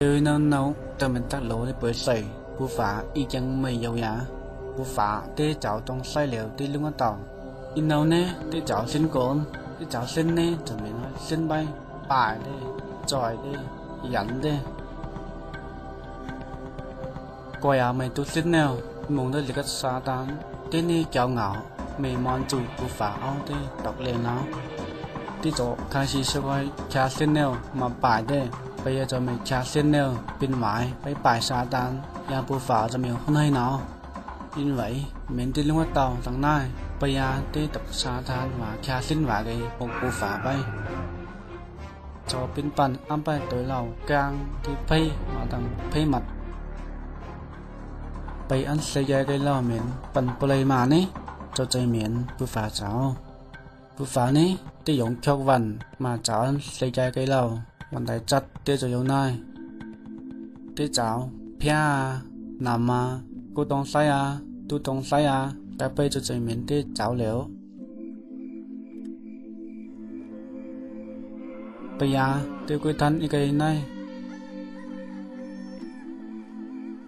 Từ lâu nấu cho mình tác lối bởi sẩy bù phá y chẳng mây dầu giá bù phá tê cháu trong sai liệu tê lưng ở tàu in nấu nè tê cháu xin cồn tê cháu xin nè cho mình xin bay bài đê tròi đê dẫn đê quay à mày tu xin nào muốn tới lịch xa tán tê nê cháu ngạo mày mòn chùi bù phá áo tê đọc lệ nó tê cháu khá xí sơ quay khá xin nào mà bài đê bây giờ cho mình trả xin nêu bên ngoài với bài sa tan nhà bù phá cho mình không hay nào như vậy mình đi luôn tàu thằng này bây giờ đi tập sa tan và trả xin vào cái một bù phá bay cho bên phần ăn bay tối lầu càng thì pay mà thằng pay mặt bây ăn xây dựng cái lò mình phần play mà nè cho chơi miền bù phá cháu bù phá nè đi dùng chọc vần mà cháu ăn xây dựng cái lòวันใดจัดเตี้ยจะยาวนายเตี้ยเจ้าเพี้ยนำมากูต้องใส่ตูต้องใส่แต่ไปจะใจเหม็นเตี้ยเจ้าเหลวไปเตี้ยกุยทันอีกไงนาย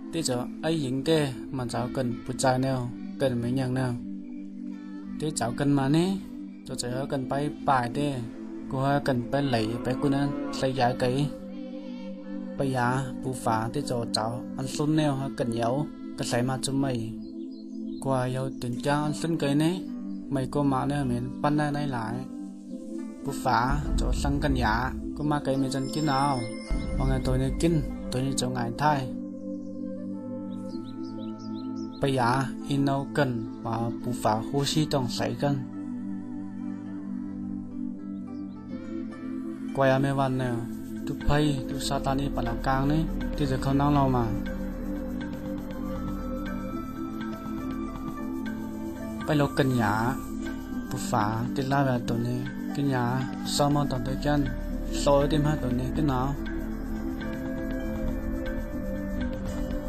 เตี้ยจะไอ้หญิงเตี้ยมันเจ้ากันผู้ชายแนวกันไม่ยังแนวเตี้ยเจ้ากันมาเนี่ยจะเจอกันไปป่ายเตี้ยcô cần phải lấy phải cô nên xây giải kỹ bây giờ bù phá tới cho cháu ăn xuân neo cần nhậu cái xảy mà cho mày qua yêu tiền cha ăn xuân cây này mày cô mà nè mình pan này lại bù phá cho sang cần nhả cô mà cây mình chân kín nào vào ngày tôi này kín tôi này cho ngày thay bây giờ in đâu cần và bù phá hô xí trong xảy cần quay mấyวันnè tu pay tu satani bản năng càng đấy thì giờ không năng lâu màไปลกกันหยาผู้ฝาติดลาแบบตัวนี้กินหยาซ้อมมาตอนเด็กกันโซ่ติมให้ตัวนี้กินหนาว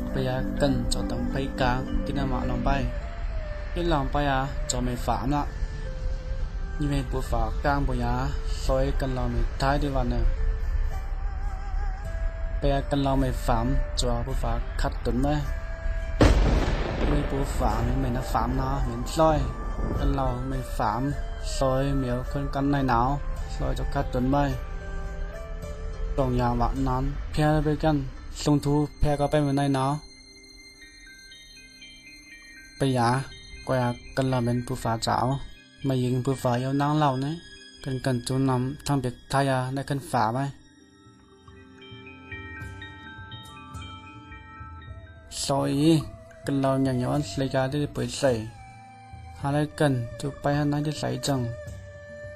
ไปยากันจะต้องไปกลางกินน้ำมันลงไปกินลงไปจะไม่ฝามละnhư vậy bố phá càng bố giá soi cần lòng mình thái đi vào nè bây giờ cần lòng mình phạm cho bố phá khát tuấn đấy bây bố phá mình nó phạm nó mình soi cần lòng mình phạm soi miếu con căn này nào soi cho khát tuấn bay tổng nhà bạn nón phe với căn sung thu phe có bên này nào bây giờ quay cần lòng mình bố phá chảo màยิงผู้ฝ่ายเอานางเหล่านี้กันจูนำทางเบียกทายาในกันฝ่าไปซอย cần lâu nhà nhỏ lấy ra để bơi sấy hà lại cần chụp bay hắn nói để sấy chăng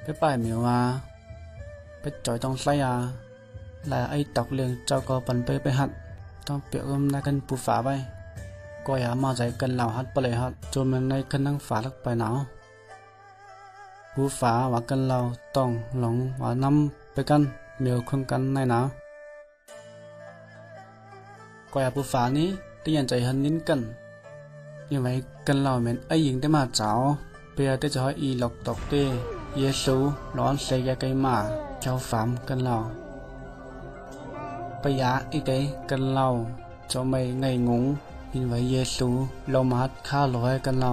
bé bài miêu à bé chọi trong sấy à là ai tọc liền cho có phần bé hạt trong biểu âm na cần bù phá bay coi à mà dạy cần lão hạt bơi hạt cho mình này cần năng phá được bài não bù phá và cần lão tòng lỏng và năm bé cần miêu không cần này nào coi à bù phá níที่ยันใจหันนิ้นกันยังไงกันเราเหมือนไอ้ยิงได้มาเจ้าเปียได้จะให้อีหลอกตกเต้เยซูร้อนเสียไกมาเจ้าฟามกันเราไปยาอีเต้กันเราจะไม่ไงงงยินไว้เยซูเรามาหัดฆ่าลอยกันเรา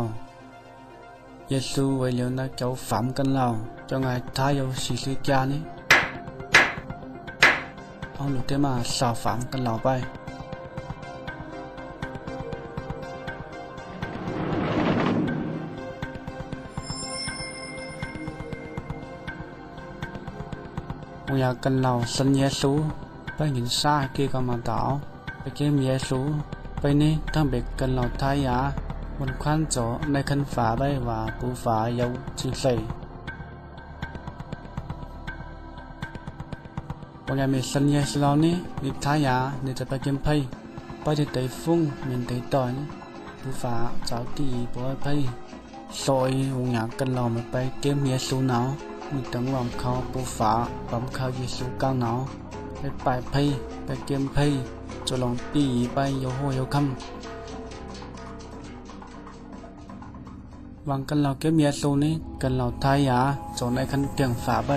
เยซูไว้เลี้ยวนะเจ้าฟามกันเราจะไงท้ายเอาสีสีจานี้เอาหลุดได้มาสาวฟามกันเราไปอยากกันเราสัญญาสูไปหินซาเกี่ยวกับมาต่อไปเกี่ยวเยซูไปนี่ทั้งเบกกันเราท้ายยาบนควันโจในคันฝาใบว่าปูฝาเยาจิงใส่บางอย่างมีสัญญาสูเรานี่มีท้ายยาเนี่ยจะไปเกี่ยวไพ่ไปที่ไต้ฟุ้งเหมือนไต้ต่อยปูฝาเจ้าตีปอยไพ่ซอยบางอย่างกันเราไม่ไปเกี่ยวเยซูหนาวมีตั้งหวังเขาปูฝาปั๊มเขาเยซูก้าวหนาวไปปลายไพ่ไปเกมไพ่จะลองปีไปโยโฮโยคัมวางกันเราเก็บเยซูนี้กันเราทายาจนในคันเตียงฝาไป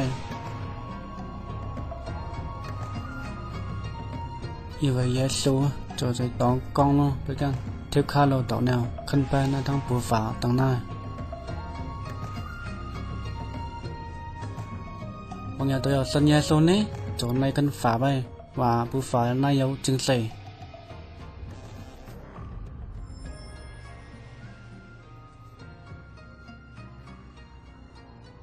อีไว้เยซูจะใจต้องกองเนาะไปกันเทียบค่าเราต่อแนวขึ้นไปหน้าทั้งปูฝาตั้งหน้าบางอย่างตัวสัญญาโซนนี้จนในกันฝาไปว่าผู้ฝาหน้าเยาจึงใส่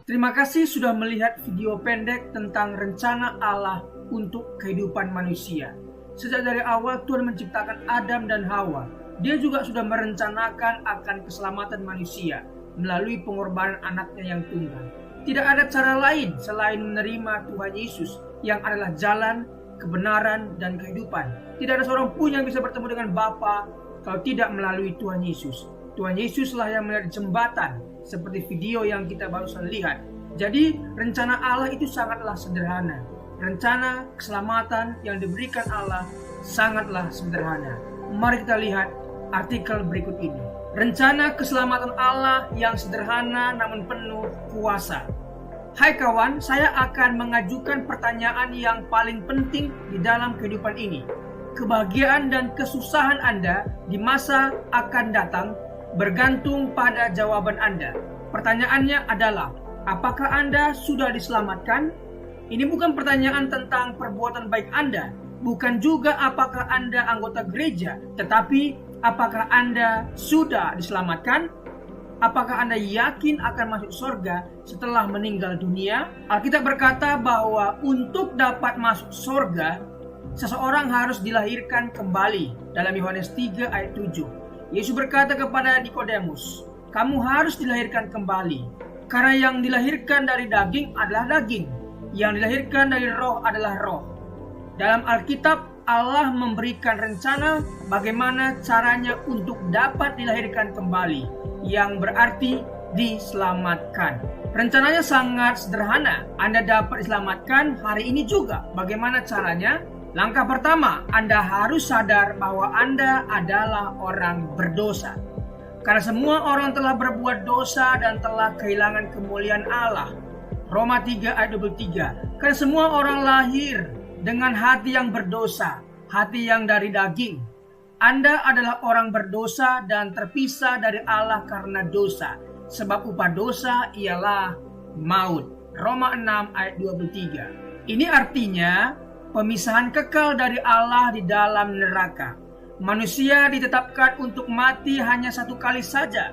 Terima kasih sudah melihat video pendek tentang rencana Allah untuk kehidupan manusia. Sejak dari awal Tuhan menciptakan Adam dan Hawa. Dia juga sudah merencanakan akan keselamatan manusia melalui pengorbanan anaknya yang tunggal. Tidak ada cara lain selain menerima Tuhan Yesus yang adalah jalan, kebenaran, dan kehidupan. Tidak ada seorang pun yang bisa bertemu dengan Bapa kalau tidak melalui Tuhan Yesus. Tuhan Yesuslah yang menjadi jembatan seperti video yang kita barusan lihat. Jadi rencana Allah itu sangatlah sederhana. Rencana keselamatan yang diberikan Allah sangatlah sederhana. Mari kita lihat artikel berikut ini. Rencana keselamatan Allah yang sederhana namun penuh kuasa. Hai kawan, saya akan mengajukan pertanyaan yang paling penting di dalam kehidupan ini. Kebahagiaan dan kesusahan Anda di masa akan datang bergantung pada jawaban Anda. Pertanyaannya adalah, apakah Anda sudah diselamatkan? Ini bukan pertanyaan tentang perbuatan baik Anda, bukan juga apakah Anda anggota gereja, tetapi apakah Anda sudah diselamatkan? Apakah Anda yakin akan masuk surga setelah meninggal dunia? Alkitab berkata bahwa untuk dapat masuk surga, seseorang harus dilahirkan kembali. Dalam Yohanes 3 ayat 7. Yesus berkata kepada Nikodemus, kamu harus dilahirkan kembali. Karena yang dilahirkan dari daging adalah daging, yang dilahirkan dari roh adalah roh. Dalam Alkitab, Allah memberikan rencana bagaimana caranya untuk dapat dilahirkan kembali, yang berarti diselamatkan. Rencananya sangat sederhana. Anda dapat diselamatkan hari ini juga. Bagaimana caranya? Langkah pertama, Anda harus sadar bahwa Anda adalah orang berdosa. Karena semua orang telah berbuat dosa dan telah kehilangan kemuliaan Allah. Roma 3 ayat 23. Karena semua orang lahir dengan hati yang berdosa, hati yang dari daging. Anda adalah orang berdosa dan terpisah dari Allah karena dosa. Sebab upah dosa ialah maut. Roma 6 ayat 23. Ini artinya pemisahan kekal dari Allah di dalam neraka. Manusia ditetapkan untuk mati hanya satu kali saja,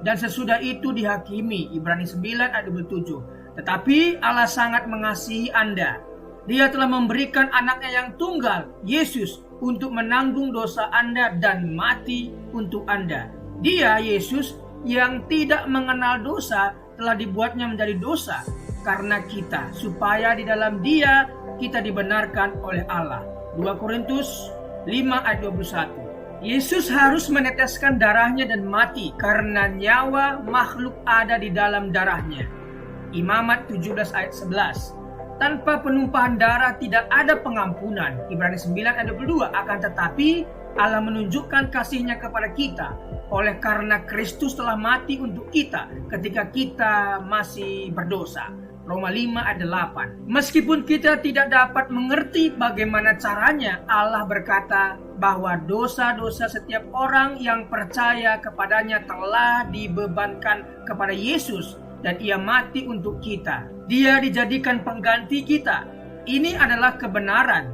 dan sesudah itu dihakimi. Ibrani 9 ayat 27. Tetapi Allah sangat mengasihi Anda. Dia telah memberikan anaknya yang tunggal, Yesus, untuk menanggung dosa Anda dan mati untuk Anda. Dia, Yesus, yang tidak mengenal dosa telah dibuatnya menjadi dosa karena kita, supaya di dalam Dia kita dibenarkan oleh Allah. 2 Korintus 5 ayat 21. Yesus harus meneteskan darahnya dan mati karena nyawa makhluk ada di dalam darahnya. Imamat 17 ayat 11. Tanpa penumpahan darah tidak ada pengampunan. Ibrani 9 ayat 22. Akan tetapi Allah menunjukkan kasih-Nya kepada kita oleh karena Kristus telah mati untuk kita ketika kita masih berdosa. Roma 5 ayat 8. Meskipun kita tidak dapat mengerti bagaimana caranya, Allah berkata bahwa dosa-dosa setiap orang yang percaya kepadanya telah dibebankan kepada Yesus dan Ia mati untuk kita. Dia dijadikan pengganti kita. Ini adalah kebenaran.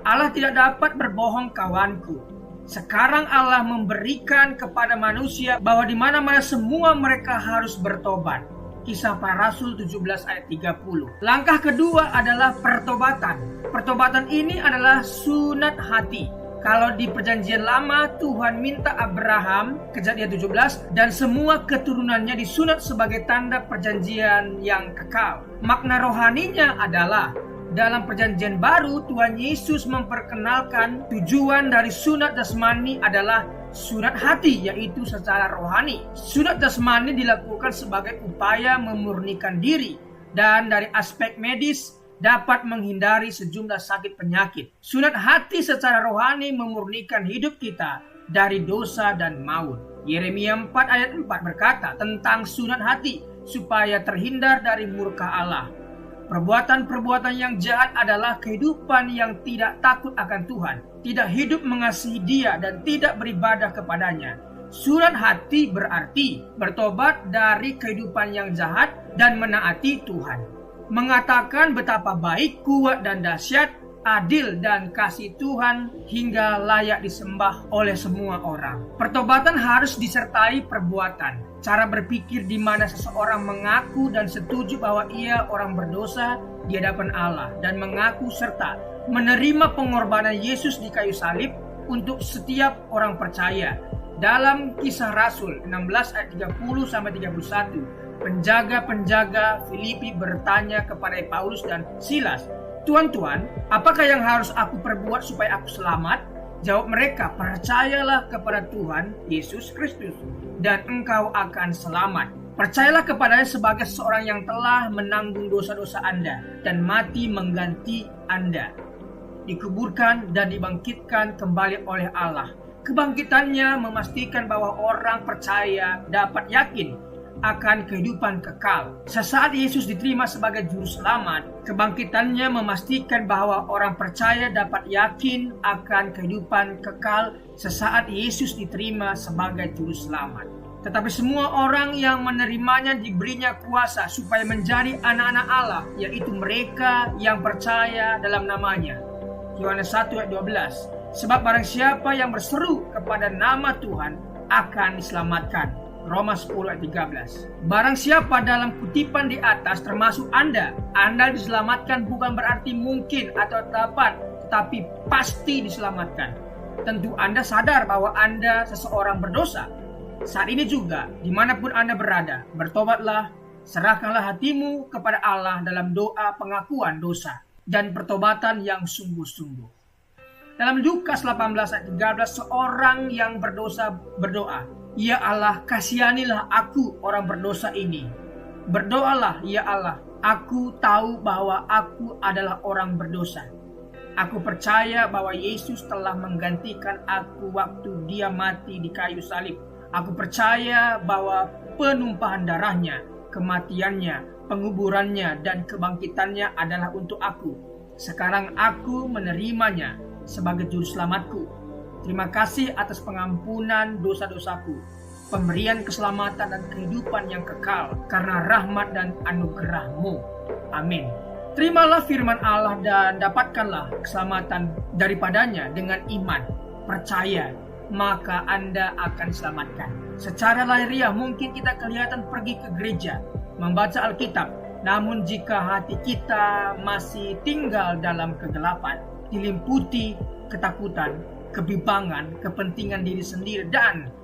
Allah tidak dapat berbohong, kawanku. Sekarang Allah memberikan kepada manusia bahwa di mana-mana semua mereka harus bertobat. Kisah Para Rasul 17 ayat 30. Langkah kedua adalah pertobatan. Pertobatan ini adalah sunat hati. Kalau di perjanjian lama Tuhan minta Abraham, Kejadian 17, dan semua keturunannya disunat sebagai tanda perjanjian yang kekal. Makna rohaninya adalah dalam perjanjian baru Tuhan Yesus memperkenalkan tujuan dari sunat jasmani adalah sunat hati, yaitu secara rohani. Sunat jasmani dilakukan sebagai upaya memurnikan diri dan dari aspek medis dapat menghindari sejumlah sakit penyakit. Sunat hati secara rohani memurnikan hidup kita dari dosa dan maut. Yeremia 4 ayat 4 berkata tentang sunat hati supaya terhindar dari murka Allah. Perbuatan-perbuatan yang jahat adalah kehidupan yang tidak takut akan Tuhan, tidak hidup mengasihi Dia dan tidak beribadah kepadanya. Sunat hati berarti bertobat dari kehidupan yang jahat dan menaati Tuhan. Mengatakan betapa baik, kuat dan dahsyat, adil dan kasih Tuhan hingga layak disembah oleh semua orang. Pertobatan harus disertai perbuatan. Cara berpikir di mana seseorang mengaku dan setuju bahwa ia orang berdosa di hadapan Allah dan mengaku serta menerima pengorbanan Yesus di kayu salib untuk setiap orang percaya. Dalam Kisah Rasul 16 ayat 30-31, penjaga-penjaga Filipi bertanya kepada Paulus dan Silas, "Tuan-tuan, apakah yang harus aku perbuat supaya aku selamat?" Jawab mereka, "Percayalah kepada Tuhan Yesus Kristus dan engkau akan selamat." Percayalah kepadanya sebagai seorang yang telah menanggung dosa-dosa Anda dan mati mengganti Anda, dikuburkan dan dibangkitkan kembali oleh Allah. Kebangkitannya memastikan bahwa orang percaya dapat yakin akan kehidupan kekal. Sesaat Yesus diterima sebagai juru selamat, kebangkitannya memastikan bahwa orang percaya dapat yakin akan kehidupan kekal sesaat Yesus diterima sebagai juru selamat. Tetapi semua orang yang menerimanya diberinya kuasa supaya menjadi anak-anak Allah, yaitu mereka yang percaya dalam namanya. Yohanes 1 ayat 12. Sebab barang siapa yang berseru kepada nama Tuhan akan diselamatkan. Roma 10 ayat 13. Barang siapa dalam kutipan di atas termasuk Anda diselamatkan bukan berarti mungkin atau dapat, tetapi pasti diselamatkan. Tentu Anda sadar bahwa Anda seseorang berdosa. Saat ini juga, dimanapun Anda berada, bertobatlah, serahkanlah hatimu kepada Allah dalam doa pengakuan dosa dan pertobatan yang sungguh-sungguh. Dalam Lukas 18 ayat 13, seorang yang berdosa berdoa, "Ya Allah, kasihanilah aku orang berdosa ini." Berdoalah, "Ya Allah, aku tahu bahwa aku adalah orang berdosa. Aku percaya bahwa Yesus telah menggantikan aku waktu Dia mati di kayu salib. Aku percaya bahwa penumpahan darahnya, kematiannya, penguburannya, dan kebangkitannya adalah untuk aku. Sekarang aku menerimanya sebagai juru selamatku. Terima kasih atas pengampunan dosa-dosaku, pemberian keselamatan dan kehidupan yang kekal karena rahmat dan anugerah-Mu. Amin." Terimalah firman Allah dan dapatkanlah keselamatan daripadanya dengan iman. Percaya, maka Anda akan diselamatkan. Secara lahiriah mungkin kita kelihatan pergi ke gereja, membaca Alkitab, Namun jika hati kita masih tinggal dalam kegelapan, dilimputi ketakutan, kebimbangan, kepentingan diri sendiri, dan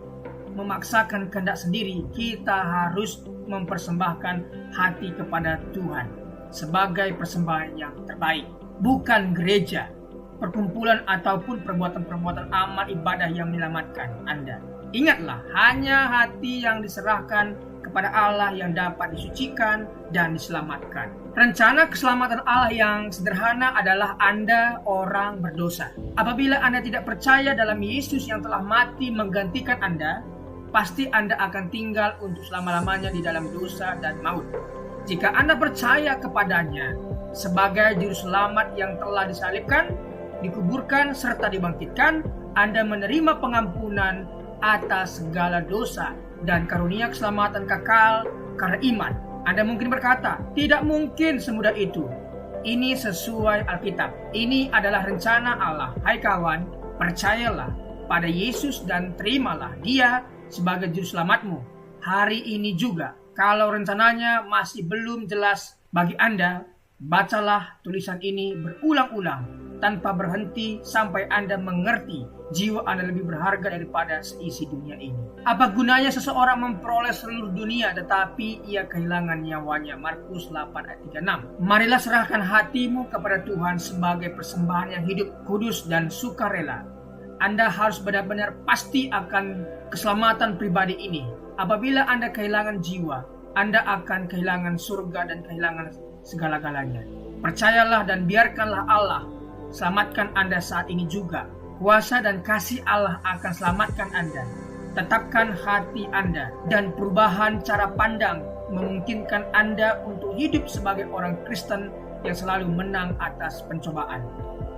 memaksakan kehendak sendiri, kita harus mempersembahkan hati kepada Tuhan sebagai persembahan yang terbaik. Bukan gereja, perkumpulan ataupun perbuatan-perbuatan amal ibadah yang menyelamatkan Anda. Ingatlah, hanya hati yang diserahkan kepada Allah yang dapat disucikan dan diselamatkan. Rencana keselamatan Allah yang sederhana adalah Anda orang berdosa. Apabila Anda tidak percaya dalam Yesus yang telah mati menggantikan Anda, pasti Anda akan tinggal untuk selama-lamanya di dalam dosa dan maut. Jika Anda percaya kepadanya sebagai juru selamat yang telah disalibkan, dikuburkan, serta dibangkitkan, Anda menerima pengampunan atas segala dosa dan karunia keselamatan kekal karena iman. Anda mungkin berkata, tidak mungkin semudah itu. Ini sesuai Alkitab. Ini adalah rencana Allah. Hai kawan, percayalah pada Yesus dan terimalah Dia sebagai juru selamatmu hari ini juga. Kalau rencananya masih belum jelas bagi Anda, bacalah tulisan ini berulang-ulang tanpa berhenti sampai Anda mengerti jiwa Anda lebih berharga daripada seisi dunia ini. Apa gunanya seseorang memperoleh seluruh dunia tetapi ia kehilangan nyawanya? Markus 8 ayat 36. Marilah serahkan hatimu kepada Tuhan sebagai persembahan yang hidup, kudus, dan sukarela. Anda harus benar-benar pasti akan keselamatan pribadi ini. Apabila Anda kehilangan jiwa, Anda akan kehilangan surga dan kehilangan segala-galanya. Percayalah dan biarkanlah Allah selamatkan Anda saat ini juga. Kuasa dan kasih Allah akan selamatkan Anda. Tetapkan hati Anda dan perubahan cara pandang memungkinkan Anda untuk hidup sebagai orang Kristen yang selalu menang atas pencobaan.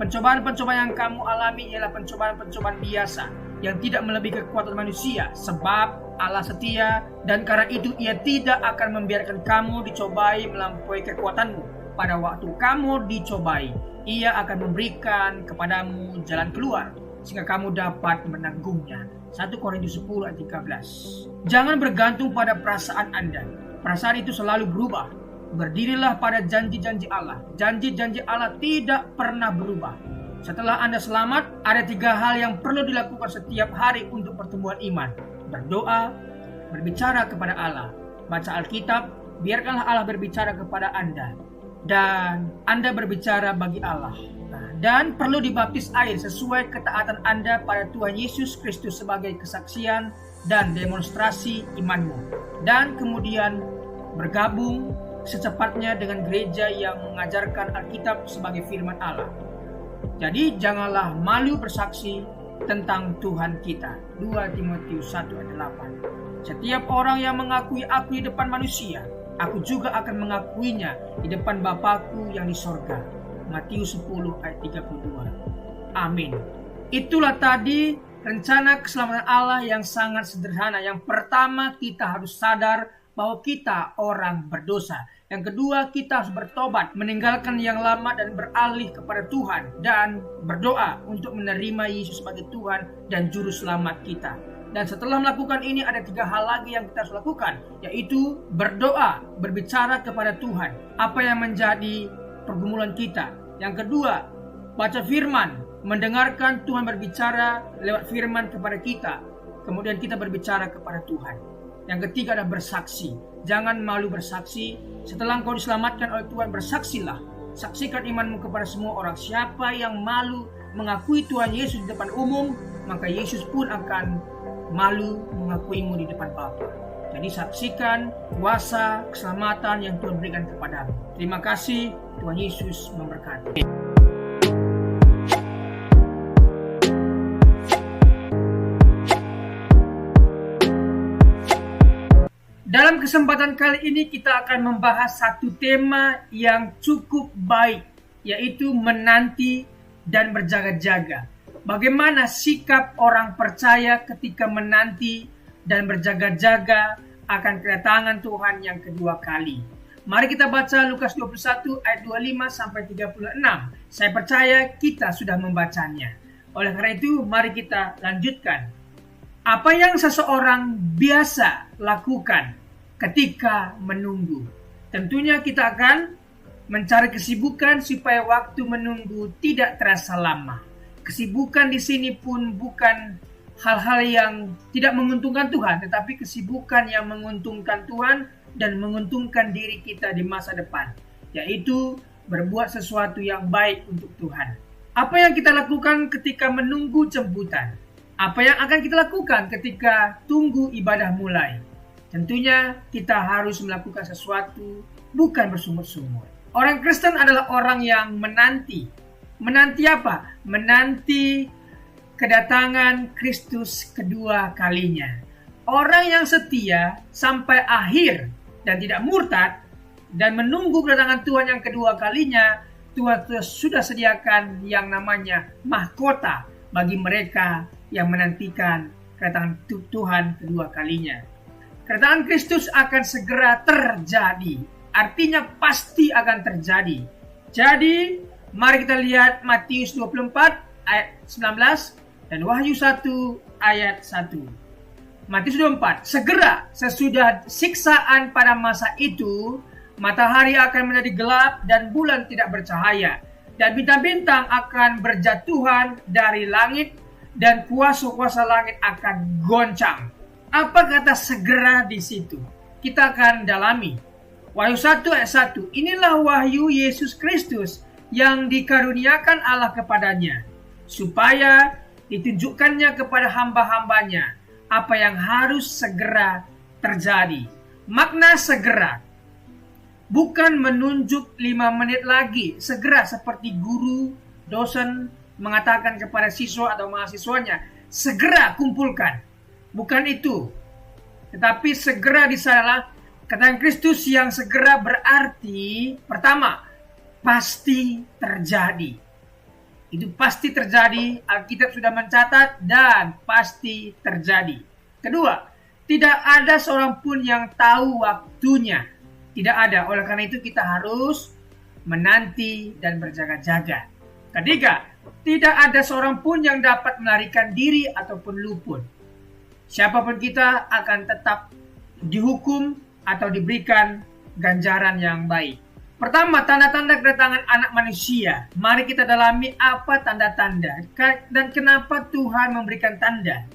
Pencobaan-pencobaan yang kamu alami ialah pencobaan-pencobaan biasa yang tidak melebihi kekuatan manusia, sebab Allah setia dan karena itu Ia tidak akan membiarkan kamu dicobai melampaui kekuatanmu. Pada waktu kamu dicobai, Ia akan memberikan kepadamu jalan keluar sehingga kamu dapat menanggungnya. 1 Korintus 10 ayat 13. Jangan bergantung pada perasaan Anda. Perasaan itu selalu berubah. Berdirilah pada janji-janji Allah. Janji-janji Allah tidak pernah berubah. Setelah Anda selamat, ada 3 hal yang perlu dilakukan setiap hari untuk pertumbuhan iman. Berdoa, berbicara kepada Allah, baca Alkitab, biarkanlah Allah berbicara kepada Anda, dan Anda berbicara bagi Allah. Dan perlu dibaptis air sesuai ketaatan Anda pada Tuhan Yesus Kristus sebagai kesaksian dan demonstrasi imanmu. Dan kemudian bergabung secepatnya dengan gereja yang mengajarkan Alkitab sebagai firman Allah. Jadi janganlah malu bersaksi tentang Tuhan kita. 2 Timotius 1 ayat 8. Setiap orang yang mengakui aku di depan manusia, aku juga akan mengakuinya di depan Bapakku yang di sorga. Matius 10 ayat 32. Amin. Itulah tadi rencana keselamatan Allah yang sangat sederhana. Yang pertama, kita harus sadar bahwa kita orang berdosa. Yang kedua, kita harus bertobat, meninggalkan yang lama dan beralih kepada Tuhan, dan berdoa untuk menerima Yesus sebagai Tuhan dan Juru Selamat kita. Dan setelah melakukan ini, ada 3 hal lagi yang kita harus lakukan, yaitu berdoa, berbicara kepada Tuhan, apa yang menjadi pergumulan kita. Yang kedua, baca firman, mendengarkan Tuhan berbicara lewat firman kepada kita, kemudian kita berbicara kepada Tuhan. Yang ketiga adalah bersaksi. Jangan malu bersaksi. Setelah engkau diselamatkan oleh Tuhan, bersaksilah. Saksikan imanmu kepada semua orang. Siapa yang malu mengakui Tuhan Yesus di depan umum, maka Yesus pun akan malu mengakuimu di depan Bapa. Jadi saksikan kuasa keselamatan yang Tuhan berikan kepadamu. Terima kasih. Tuhan Yesus memberkati. Dalam kesempatan kali ini kita akan membahas satu tema yang cukup baik, yaitu menanti dan berjaga-jaga. Bagaimana sikap orang percaya ketika menanti dan berjaga-jaga akan kedatangan Tuhan yang kedua kali. Mari kita baca Lukas 21 ayat 25 sampai 36. Saya percaya kita sudah membacanya. Oleh karena itu, mari kita lanjutkan. Apa yang seseorang biasa lakukan ketika menunggu? Tentunya kita akan mencari kesibukan supaya waktu menunggu tidak terasa lama. Kesibukan di sini pun bukan hal-hal yang tidak menguntungkan Tuhan, tetapi kesibukan yang menguntungkan Tuhan dan menguntungkan diri kita di masa depan, yaitu berbuat sesuatu yang baik untuk Tuhan. Apa yang kita lakukan ketika menunggu jemputan? Apa yang akan kita lakukan ketika tunggu ibadah mulai? Tentunya kita harus melakukan sesuatu, bukan bersumur-sumur. Orang Kristen adalah orang yang menanti. Menanti apa? Menanti kedatangan Kristus kedua kalinya. Orang yang setia sampai akhir dan tidak murtad dan menunggu kedatangan Tuhan yang kedua kalinya, Tuhan sudah sediakan yang namanya mahkota bagi mereka yang menantikan kedatangan Tuhan kedua kalinya. Kedatangan Kristus akan segera terjadi. Artinya pasti akan terjadi. Jadi, mari kita lihat Matius 24 ayat 19 dan Wahyu 1 ayat 1. Matius 24, segera sesudah siksaan pada masa itu, matahari akan menjadi gelap dan bulan tidak bercahaya, dan bintang-bintang akan berjatuhan dari langit, dan kuasa-kuasa langit akan goncang. Apa kata segera di situ? Kita akan dalami. Wahyu 1 ayat 1. Inilah wahyu Yesus Kristus yang dikaruniakan Allah kepadanya, supaya ditunjukkannya kepada hamba-hambanya apa yang harus segera terjadi. Makna segera bukan menunjuk 5 menit lagi, segera seperti guru, dosen mengatakan kepada siswa atau mahasiswanya, segera kumpulkan. Bukan itu. Tetapi segera di sana kedatangan Kristus yang segera berarti, pertama, pasti terjadi. Itu pasti terjadi, Alkitab sudah mencatat dan pasti terjadi. Kedua, tidak ada seorang pun yang tahu waktunya. Tidak ada, oleh karena itu kita harus menanti dan berjaga-jaga. Ketiga, tidak ada seorang pun yang dapat melarikan diri ataupun luput. Siapapun kita akan tetap dihukum atau diberikan ganjaran yang baik. Pertama, tanda-tanda kedatangan anak manusia. Mari kita dalami apa tanda-tanda dan kenapa Tuhan memberikan tanda.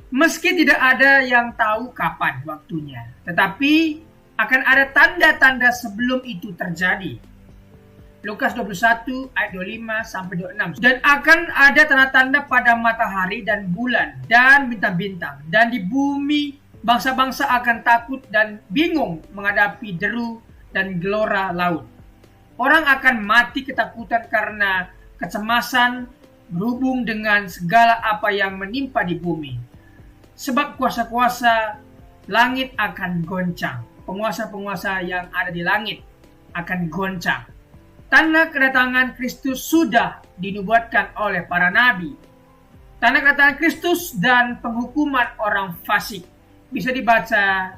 Meski tidak ada yang tahu kapan waktunya, tetapi akan ada tanda-tanda sebelum itu terjadi. Lukas 21 ayat 25 sampai 26. Dan akan ada tanda-tanda pada matahari dan bulan dan bintang-bintang. Dan di bumi bangsa-bangsa akan takut dan bingung menghadapi deru dan gelora laut. Orang akan mati ketakutan karena kecemasan berhubung dengan segala apa yang menimpa di bumi. Sebab kuasa-kuasa langit akan goncang. Penguasa-penguasa yang ada di langit akan goncang. Tanda kedatangan Kristus sudah dinubuatkan oleh para nabi. Tanda kedatangan Kristus dan penghukuman orang fasik. Bisa dibaca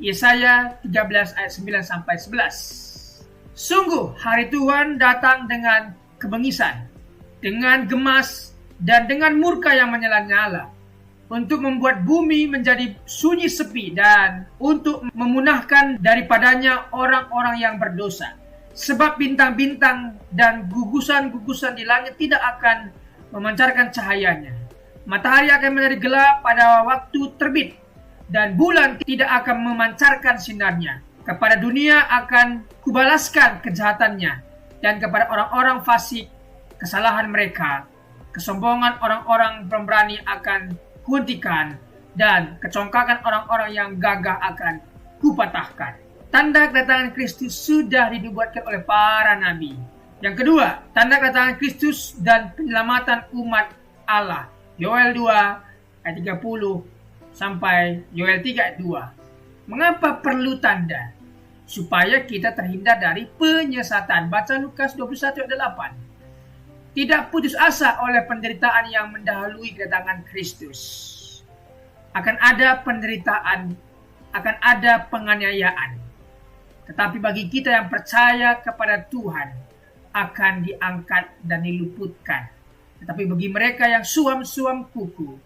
Yesaya 13 ayat 9 sampai 11. Sungguh hari Tuhan datang dengan kebengisan, dengan gemas dan dengan murka yang menyala-nyala, untuk membuat bumi menjadi sunyi sepi dan untuk memunahkan daripadanya orang-orang yang berdosa. Sebab bintang-bintang dan gugusan-gugusan di langit tidak akan memancarkan cahayanya. Matahari akan menjadi gelap pada waktu terbit, dan bulan tidak akan memancarkan sinarnya. Kepada dunia akan kubalaskan kejahatannya, dan kepada orang-orang fasik kesalahan mereka. Kesombongan orang-orang pemberani akan kuhentikan, dan kecongkakan orang-orang yang gagah akan kupatahkan. Tanda kedatangan Kristus sudah dinubuatkan oleh para nabi. Yang kedua, tanda kedatangan Kristus dan penyelamatan umat Allah. Yoel 2 ayat 30 sampai Yoel 3 ayat 2. Mengapa perlu tanda? Supaya kita terhindar dari penyesatan. Baca Lukas 21 ayat 8. Tidak putus asa oleh penderitaan yang mendahului kedatangan Kristus. Akan ada penderitaan, akan ada penganiayaan. Tetapi bagi kita yang percaya kepada Tuhan, akan diangkat dan diluputkan. Tetapi bagi mereka yang suam-suam kuku,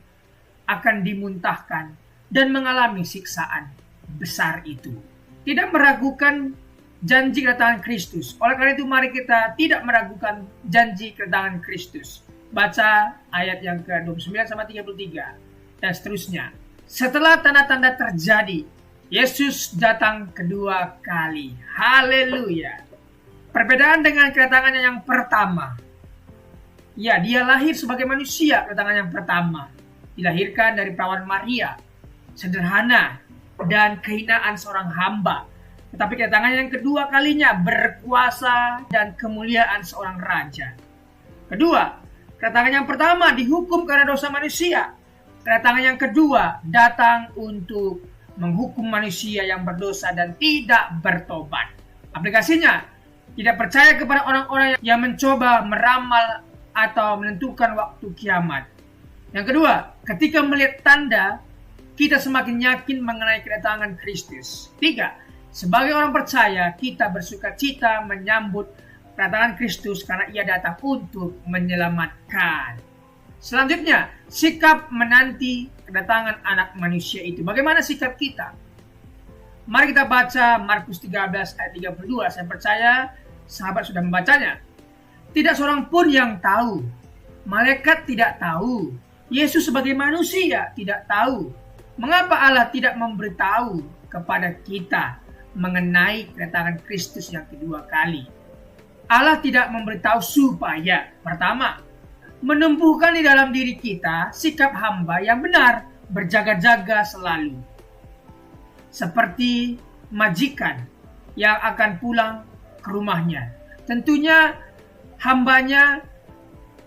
akan dimuntahkan dan mengalami siksaan besar itu. tidak meragukan janji kedatangan Kristus. Oleh karena itu mari kita tidak meragukan janji kedatangan Kristus. Baca ayat yang ke-29 sampai 33 dan seterusnya. Setelah tanda-tanda terjadi, Yesus datang kedua kali. Haleluya. Perbedaan dengan kedatangannya yang pertama. Ya, dia lahir sebagai manusia kedatangan yang pertama. Dilahirkan dari perawan Maria. Sederhana dan kehinaan seorang hamba. Tetapi kedatangannya yang kedua kalinya berkuasa dan kemuliaan seorang raja. Kedua, kedatangan yang pertama dihukum karena dosa manusia. Kedatangan yang kedua datang untuk menghukum manusia yang berdosa dan tidak bertobat. Aplikasinya, tidak percaya kepada orang-orang yang mencoba meramal atau menentukan waktu kiamat. Yang kedua, ketika melihat tanda, kita semakin yakin mengenai kedatangan Kristus. 3. Sebagai orang percaya, kita bersukacita menyambut kedatangan Kristus karena ia datang untuk menyelamatkan. Selanjutnya, sikap menanti kedatangan anak manusia itu. Bagaimana sikap kita? Mari kita baca Markus 13 ayat 32. Saya percaya sahabat sudah membacanya. Tidak seorang pun yang tahu. Malaikat tidak tahu. Yesus sebagai manusia tidak tahu. Mengapa Allah tidak memberitahu kepada kita mengenai kedatangan Kristus yang kedua kali? Allah tidak memberitahu supaya, pertama, menumbuhkan di dalam diri kita sikap hamba yang benar, berjaga-jaga selalu. Seperti majikan yang akan pulang ke rumahnya. Tentunya hambanya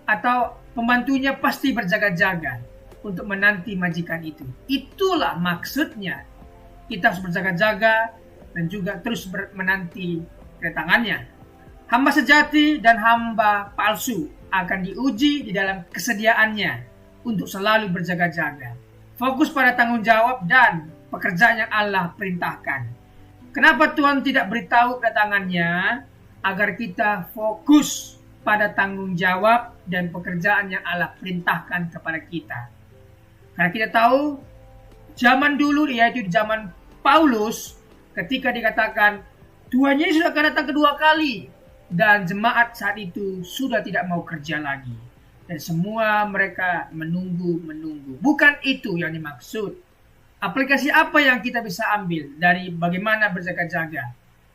atau pembantunya pasti berjaga-jaga untuk menanti majikan itu. Itulah maksudnya. Kita harus berjaga-jaga dan juga terus menanti kedatangannya. Hamba sejati dan hamba palsu akan diuji di dalam kesediaannya untuk selalu berjaga-jaga. Fokus pada tanggung jawab dan pekerjaan yang Allah perintahkan. Kenapa Tuhan tidak beritahu kedatangannya? Agar kita fokus pada tanggung jawab dan pekerjaan yang Allah perintahkan kepada kita. Karena kita tahu zaman dulu, yaitu di zaman Paulus, ketika dikatakan Tuhan Yesus akan datang kedua kali, dan jemaat saat itu sudah tidak mau kerja lagi, dan semua mereka menunggu. Bukan itu yang dimaksud. Aplikasi apa yang kita bisa ambil dari bagaimana berjaga-jaga?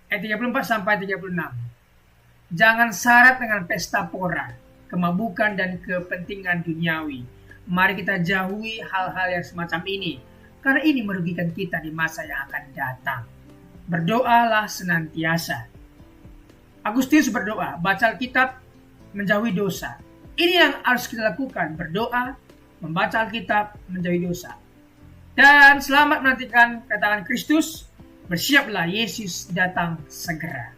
Ayat 34 sampai 36. Jangan syarat dengan pesta pora, kemabukan dan kepentingan duniawi. Mari kita jauhi hal-hal yang semacam ini, karena ini merugikan kita di masa yang akan datang. Berdoalah senantiasa. Agustinus berdoa, baca Alkitab, menjauhi dosa. Ini yang harus kita lakukan, berdoa, membaca Alkitab, menjauhi dosa. Dan selamat menantikan kedatangan Kristus, bersiaplah Yesus datang segera.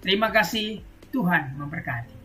Terima kasih, Tuhan memberkati.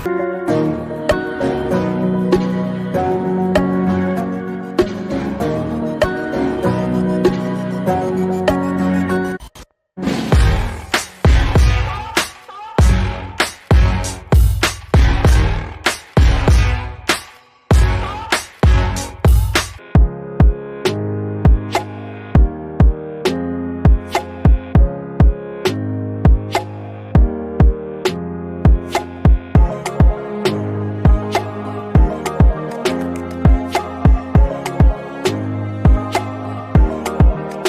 Bye.